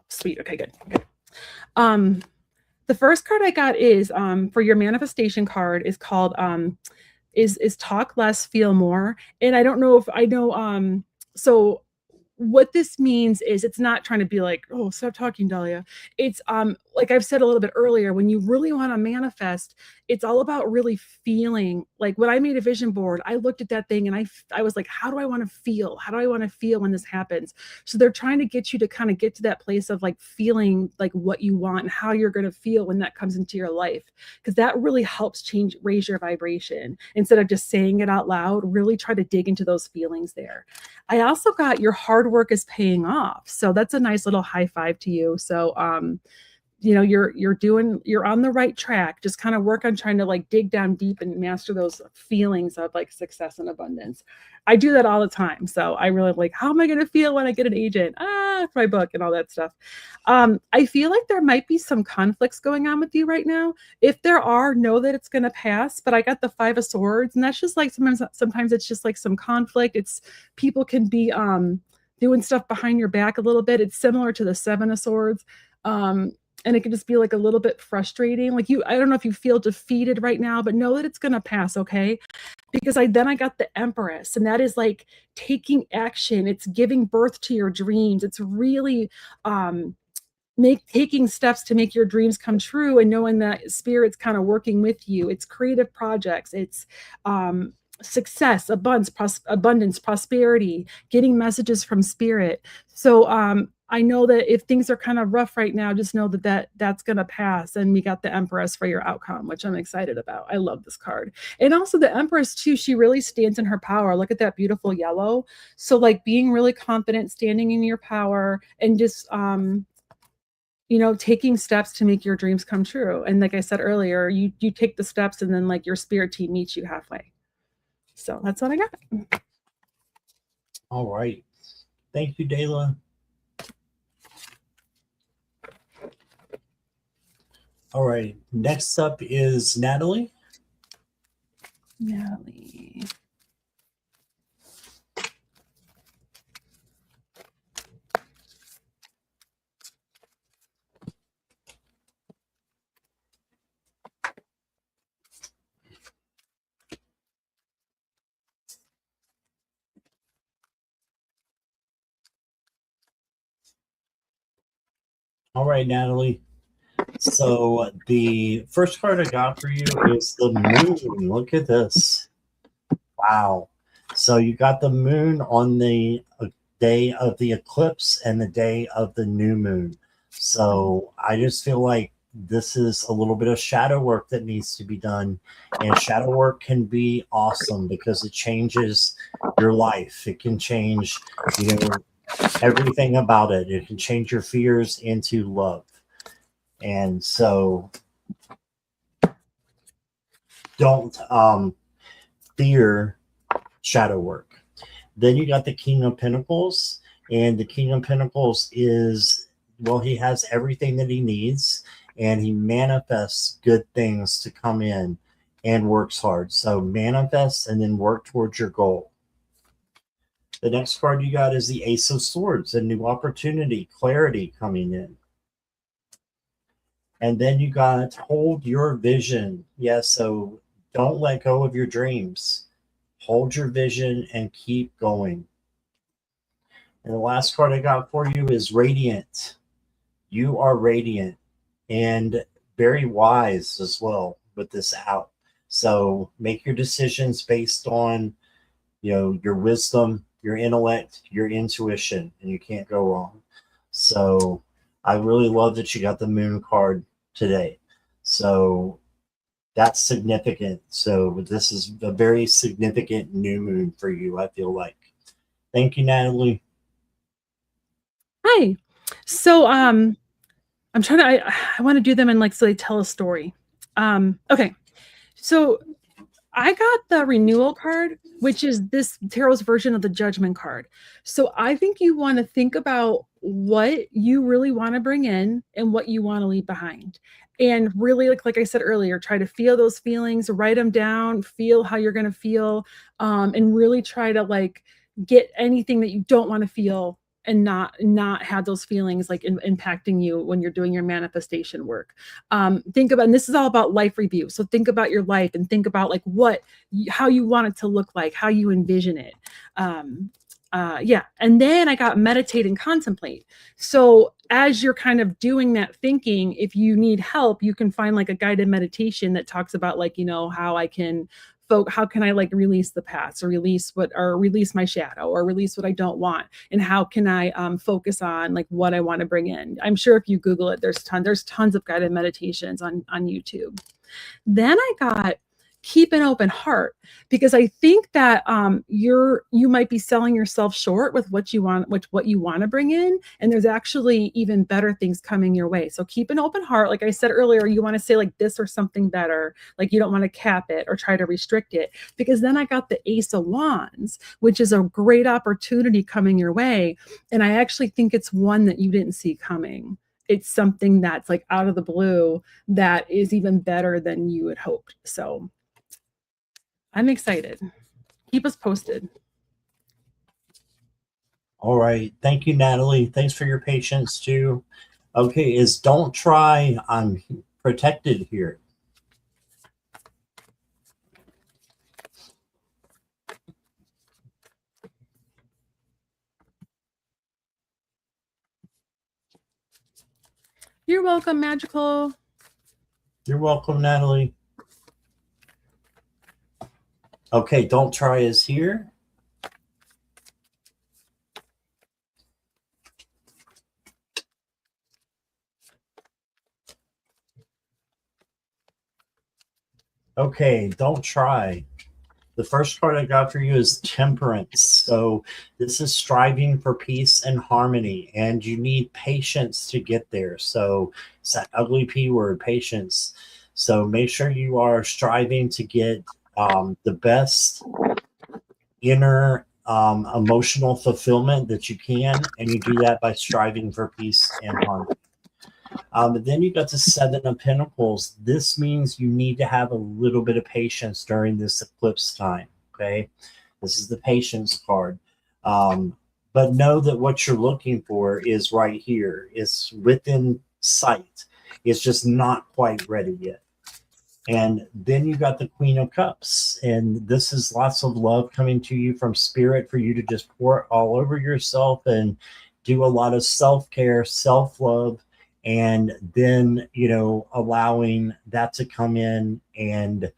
Sweet. Okay, good. Okay. The first card I got is for your manifestation card is called is talk less, feel more. And I don't know if I know so what this means is it's not trying to be like, oh, stop talking, Dahlia. It's like I've said a little bit earlier, when you really want to manifest, it's all about really feeling. Like when I made a vision board, I looked at that thing and I was like, how do I want to feel? How do I want to feel when this happens? So they're trying to get you to kind of get to that place of like feeling like what you want and how you're going to feel when that comes into your life, because that really helps raise your vibration. Instead of just saying it out loud, really try to dig into those feelings there. I also got your hard work is paying off. So that's a nice little high five to you. So you know, you're on the right track. Just kind of work on trying to like dig down deep and master those feelings of like success and abundance. I do that all the time. So I really like, how am I going to feel when I get an agent? For my book and all that stuff. I feel like there might be some conflicts going on with you right now. If there are, know that it's going to pass. But I got the 5 of Swords, and that's just like sometimes it's just like some conflict. It's people can be doing stuff behind your back a little bit. It's similar to the 7 of Swords. And it can just be like a little bit frustrating. Like I don't know if you feel defeated right now, but know that it's going to pass. Okay. Because I got the Empress, and that is like taking action. It's giving birth to your dreams. It's really, taking steps to make your dreams come true, and knowing that spirit's kind of working with you. It's creative projects. It's, success, abundance, prosperity, getting messages from spirit. So I know that if things are kind of rough right now, just know that's going to pass. And we got the Empress for your outcome, which I'm excited about. I love this card. And also the Empress too, she really stands in her power. Look at that beautiful yellow. So like being really confident, standing in your power, and just you know, taking steps to make your dreams come true. And like I said earlier, you take the steps, and then like your spirit team meets you halfway. So that's what I got. All right. Thank you, Dayla. All right. Next up is Natalie. Natalie. All right, Natalie. So the first card I got for you is the moon. Look at this. Wow. So you got the moon on the day of the eclipse and the day of the new moon. So I just feel like this is a little bit of shadow work that needs to be done. And shadow work can be awesome because it changes your life. It can change, you know, everything about it. It can change your fears into love. And so don't fear shadow work. Then you got the King of Pentacles, and the King of Pentacles is, well, he has everything that he needs, and he manifests good things to come in and works hard. So manifest and then work towards your goal. The next card you got is the Ace of Swords, a new opportunity, clarity coming in. And then you got hold your vision. Yes, so don't let go of your dreams. Hold your vision and keep going. And the last card I got for you is Radiant. You are radiant and very wise as well with this out. So make your decisions based on, you know, your wisdom, your intellect, your intuition, and you can't go wrong. So I really love that you got the moon card today. So that's significant. So this is a very significant new moon for you, I feel like. Thank you, Natalie. Hi. So I'm trying to I want to do them in like so they tell a story. Okay. So I got the renewal card, which is this tarot's version of the judgment card. So I think you want to think about what you really want to bring in and what you want to leave behind. And really, like I said earlier, try to feel those feelings, write them down, feel how you're going to feel, and really try to like get anything that you don't want to feel and not have those feelings like impacting you when you're doing your manifestation work. Think about, and this is all about life review, so think about your life and think about like how you want it to look like, how you envision it. Yeah. And then I got meditate and contemplate. So as you're kind of doing that thinking, if you need help, you can find like a guided meditation that talks about like, how can I like release the past, or release my shadow, or release what I don't want, and how can I focus on like what I want to bring in. I'm sure if you Google it, there's tons of guided meditations on YouTube. Then I got keep an open heart, because I think that you might be selling yourself short with what you want to bring in, and there's actually even better things coming your way. So keep an open heart. Like I said earlier, you want to say like this or something better. Like you don't want to cap it or try to restrict it, because then I got the Ace of Wands, which is a great opportunity coming your way, and I actually think it's one that you didn't see coming. It's something that's like out of the blue that is even better than you had hoped. So I'm excited. Keep us posted. All right. Thank you, Natalie. Thanks for your patience too. Okay, is don't try. I'm protected here. You're welcome, Magical. You're welcome, Natalie. Okay, don't try is here. Okay, don't try. The first card I got for you is Temperance. So this is striving for peace and harmony, and you need patience to get there. So it's that ugly P word, patience. So make sure you are striving to get the best inner emotional fulfillment that you can, and you do that by striving for peace and harmony. But then you got the Seven of Pentacles. This means you need to have a little bit of patience during this eclipse time. Okay, this is the patience card. But know that what you're looking for is right here. It's within sight. It's just not quite ready yet. And then you got the Queen of Cups, and this is lots of love coming to you from Spirit for you to just pour it all over yourself and do a lot of self-care, self-love, and then allowing that to come in, and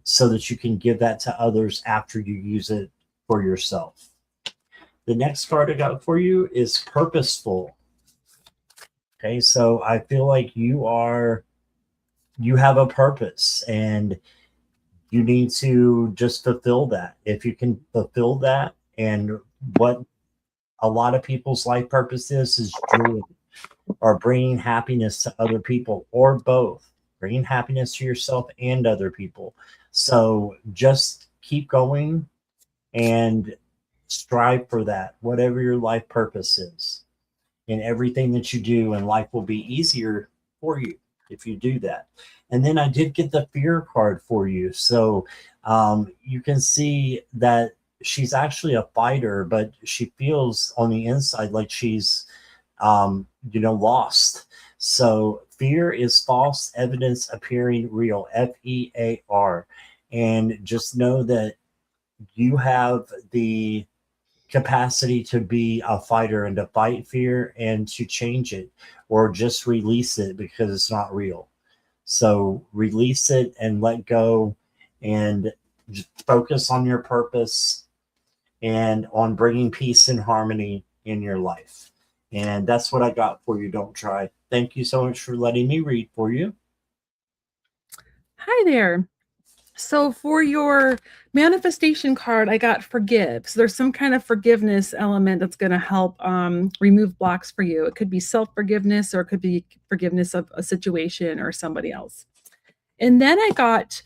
so that you can give that to others after you use it for yourself. The next card I got for you is Purposeful. Okay, so I feel like you have a purpose, and you need to just fulfill that. If you can fulfill that, and what a lot of people's life purpose is joy, or bringing happiness to other people, or both, bringing happiness to yourself and other people. So just keep going and strive for that, whatever your life purpose is. And everything that you do in life will be easier for you if you do that. And then I did get the Fear card for you. So you can see that she's actually a fighter, but she feels on the inside like she's lost. So fear is false evidence appearing real, FEAR. And just know that you have the capacity to be a fighter and to fight fear and to change it, or just release it because it's not real. So release it and let go, and just focus on your purpose and on bringing peace and harmony in your life. And that's what I got for you. Don't try. Thank you so much for letting me read for you. Hi there. So for your manifestation card, I got forgive. So there's some kind of forgiveness element that's going to help remove blocks for you. It could be self-forgiveness, or it could be forgiveness of a situation or somebody else. And then I got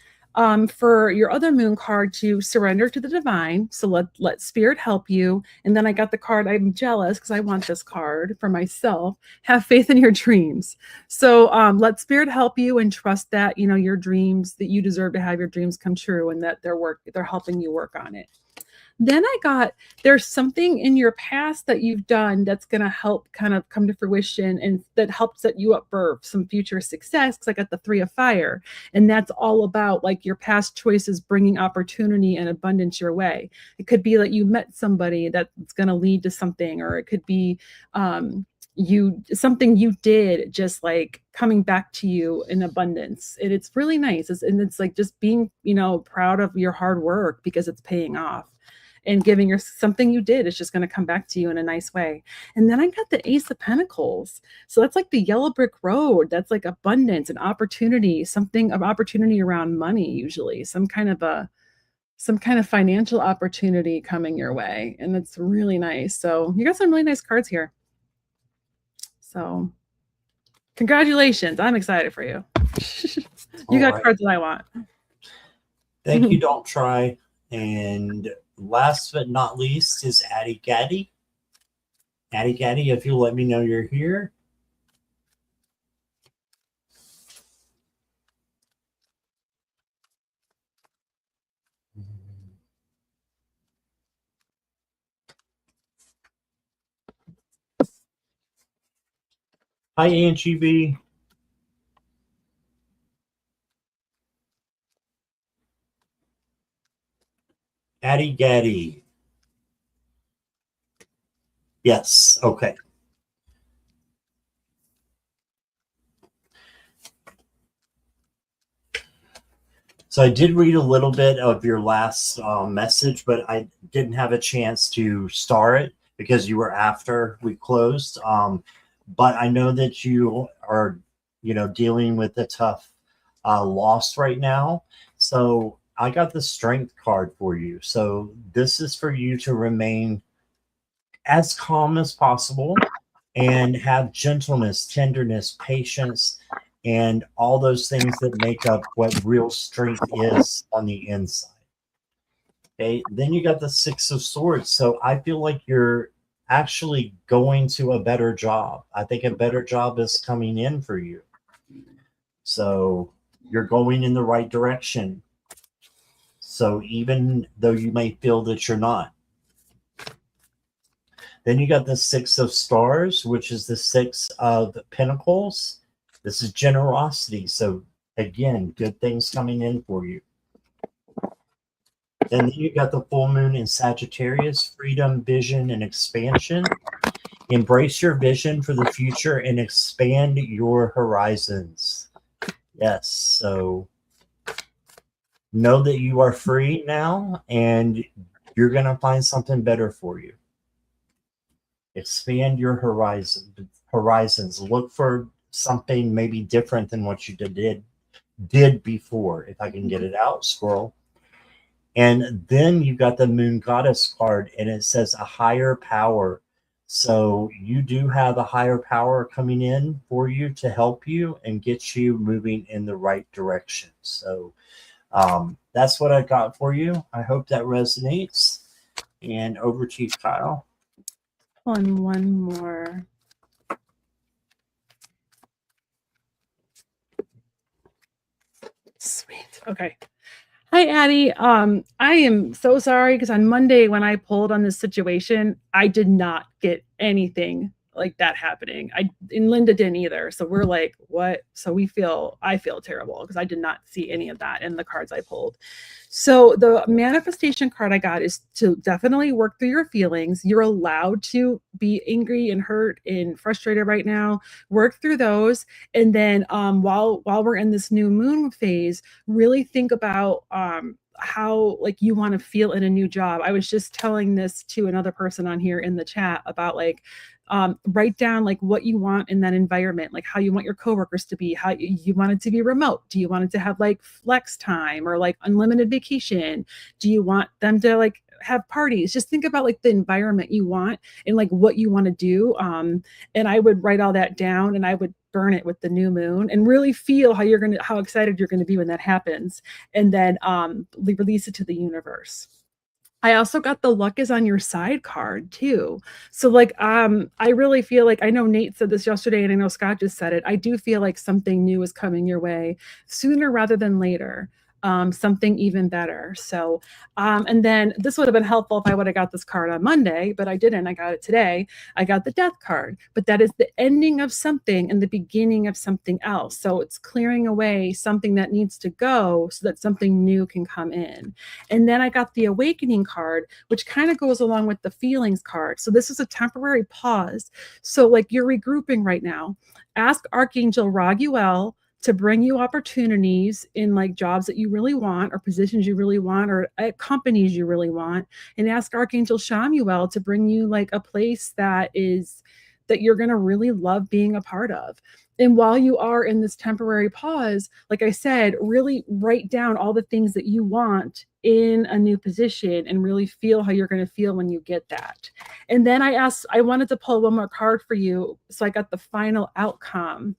for your other moon card to surrender to the divine. So let spirit help you. And then I got the card, I'm jealous because I want this card for myself. Have faith in your dreams. So let spirit help you and trust that, you know, your dreams, that you deserve to have your dreams come true, and that they're helping you work on it. Then I got, there's something in your past that you've done that's going to help kind of come to fruition, and that helps set you up for some future success. Because I got the 3 of fire, and that's all about like your past choices bringing opportunity and abundance your way. It could be that you met somebody that's going to lead to something, or it could be something you did just like coming back to you in abundance. And it's really nice. It's like just being, you know, proud of your hard work because it's paying off, and giving your something you did is just going to come back to you in a nice way. And then I got the Ace of Pentacles. So that's like the yellow brick road. That's like abundance and opportunity, something of opportunity around money, usually some kind of financial opportunity coming your way. And it's really nice. So you got some really nice cards here. So congratulations. I'm excited for you. You got cards that I want. Thank you, Don't Try. And last but not least is Addie Gaddy. Addie Gaddy, if you'll let me know you're here. Hi, Angie B. Addie Gaddy. Yes, okay. So I did read a little bit of your last message, but I didn't have a chance to star it because you were after we closed. But I know that you are, you know, dealing with a tough loss right now. So I got the Strength card for you. So this is for you to remain as calm as possible and have gentleness, tenderness, patience, and all those things that make up what real strength is on the inside. Okay, then you got the Six of Swords. So I feel like you're actually going to a better job. I think a better job is coming in for you. So you're going in the right direction. So even though you may feel that you're not. Then you got the Six of Stars, which is the Six of Pentacles. This is generosity. So again, good things coming in for you. And then you got the full moon in Sagittarius, freedom, vision, and expansion. Embrace your vision for the future and expand your horizons. Yes, so know that you are free now and you're going to find something better for you. Expand your horizons. Look for something maybe different than what you did before. If I can get it out, scroll. And then you got the Moon Goddess card, and it says a higher power. So you do have a higher power coming in for you to help you and get you moving in the right direction. So that's what I got for you. I hope that resonates. And over to you, Kyle. One more. Sweet. Okay. Hi, Addie. I am so sorry because on Monday when I pulled on this situation, I did not get anything like that happening. And Linda didn't either. So we're like, what? So I feel terrible because I did not see any of that in the cards I pulled. So the manifestation card I got is to definitely work through your feelings. You're allowed to be angry and hurt and frustrated right now. Work through those. And then while we're in this new moon phase, really think about how like you want to feel in a new job. I was just telling this to another person on here in the chat about like write down like what you want in that environment, like how you want your coworkers to be, how you want it to be remote. Do you want it to have like flex time or like unlimited vacation? Do you want them to like have parties? Just think about like the environment you want and like what you want to do. And I would write all that down and I would burn it with the new moon and really feel how excited you're going to be when that happens, and then release it to the universe. I also got the luck is on your side card too. So like, I really feel like, I know Nate said this yesterday and I know Scott just said it. I do feel like something new is coming your way sooner rather than later. Something even better. So, and then this would have been helpful if I would have got this card on Monday, but I didn't. I got it today. I got the death card, but that is the ending of something and the beginning of something else. So it's clearing away something that needs to go so that something new can come in. And then I got the awakening card, which kind of goes along with the feelings card. So this is a temporary pause. So like you're regrouping right now. Ask Archangel Raguel to bring you opportunities in like jobs that you really want or positions you really want or companies you really want, and ask Archangel Shamuel to bring you like a place that you're going to really love being a part of. And while you are in this temporary pause, like I said, really write down all the things that you want in a new position and really feel how you're going to feel when you get that. And then I wanted to pull one more card for you. So I got the final outcome.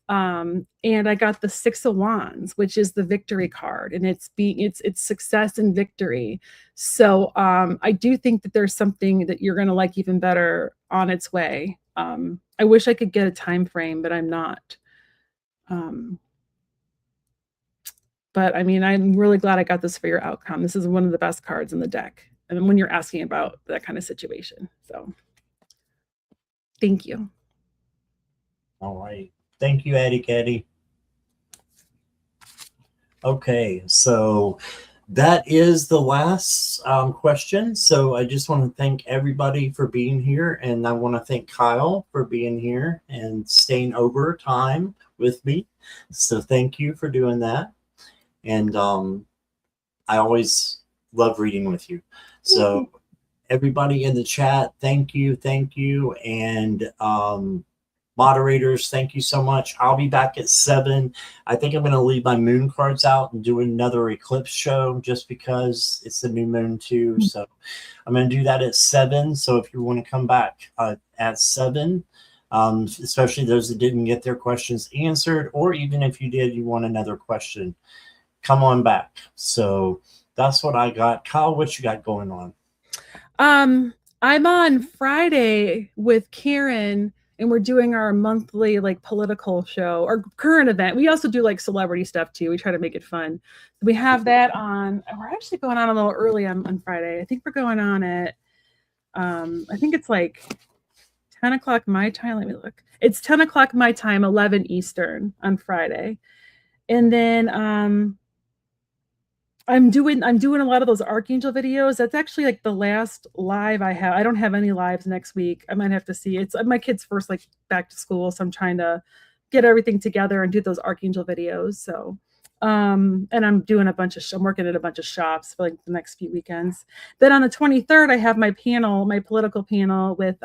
And I got the Six of Wands, which is the victory card, and it's success and victory. So I do think that there's something that you're going to like even better on its way. I wish I could get a time frame, but I'm not. But I mean, I'm really glad I got this for your outcome. This is one of the best cards in the deck, and when you're asking about that kind of situation. So thank you. All right. Thank you, Eddie. Okay, so that is the last question. So I just want to thank everybody for being here, and I want to thank Kyle for being here and staying over time with me. So thank you for doing that. And I always love reading with you. So everybody in the chat, thank you. And moderators, thank you so much. I'll be back at 7. I think I'm going to leave my moon cards out and do another eclipse show just because it's the new moon too. So I'm going to do that at 7. So if you want to come back at 7, especially those that didn't get their questions answered, or even if you did, you want another question, come on back. So that's what I got. Kyle, what you got going on? I'm on Friday with Karen, and we're doing our monthly like political show or current event. We also do like celebrity stuff too. We try to make it fun. We have that on. We're actually going on a little early on Friday. I think we're going on at I think it's like 10 o'clock my time. Let me look. It's 10 o'clock my time, 11 Eastern on Friday. And then I'm doing a lot of those Archangel videos. That's actually like the last live I have. I don't have any lives next week. I might have to see. It's my kid's first like back to school, so I'm trying to get everything together and do those Archangel videos. So and I'm working at a bunch of shops for like the next few weekends. Then on the 23rd, I have my political panel with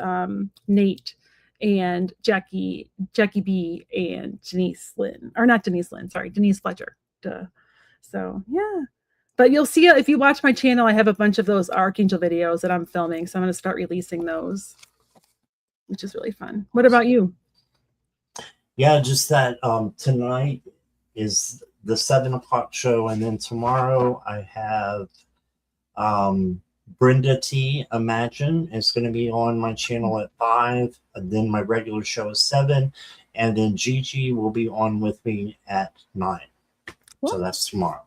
Nate and Jackie B and Denise Fletcher. Duh. So yeah. But you'll see if you watch my channel, I have a bunch of those Archangel videos that I'm filming. So I'm going to start releasing those, which is really fun. What about you? Yeah, just that tonight is the 7 o'clock show. And then tomorrow I have Brenda T. Imagine. It's going to be on my channel at 5. And then my regular show is 7. And then Gigi will be on with me at 9. What? So that's tomorrow.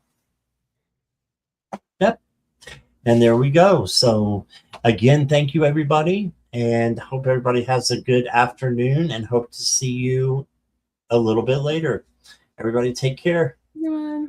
Yep. And there we go. So again, thank you, everybody. And hope everybody has a good afternoon and hope to see you a little bit later. Everybody take care. Yeah.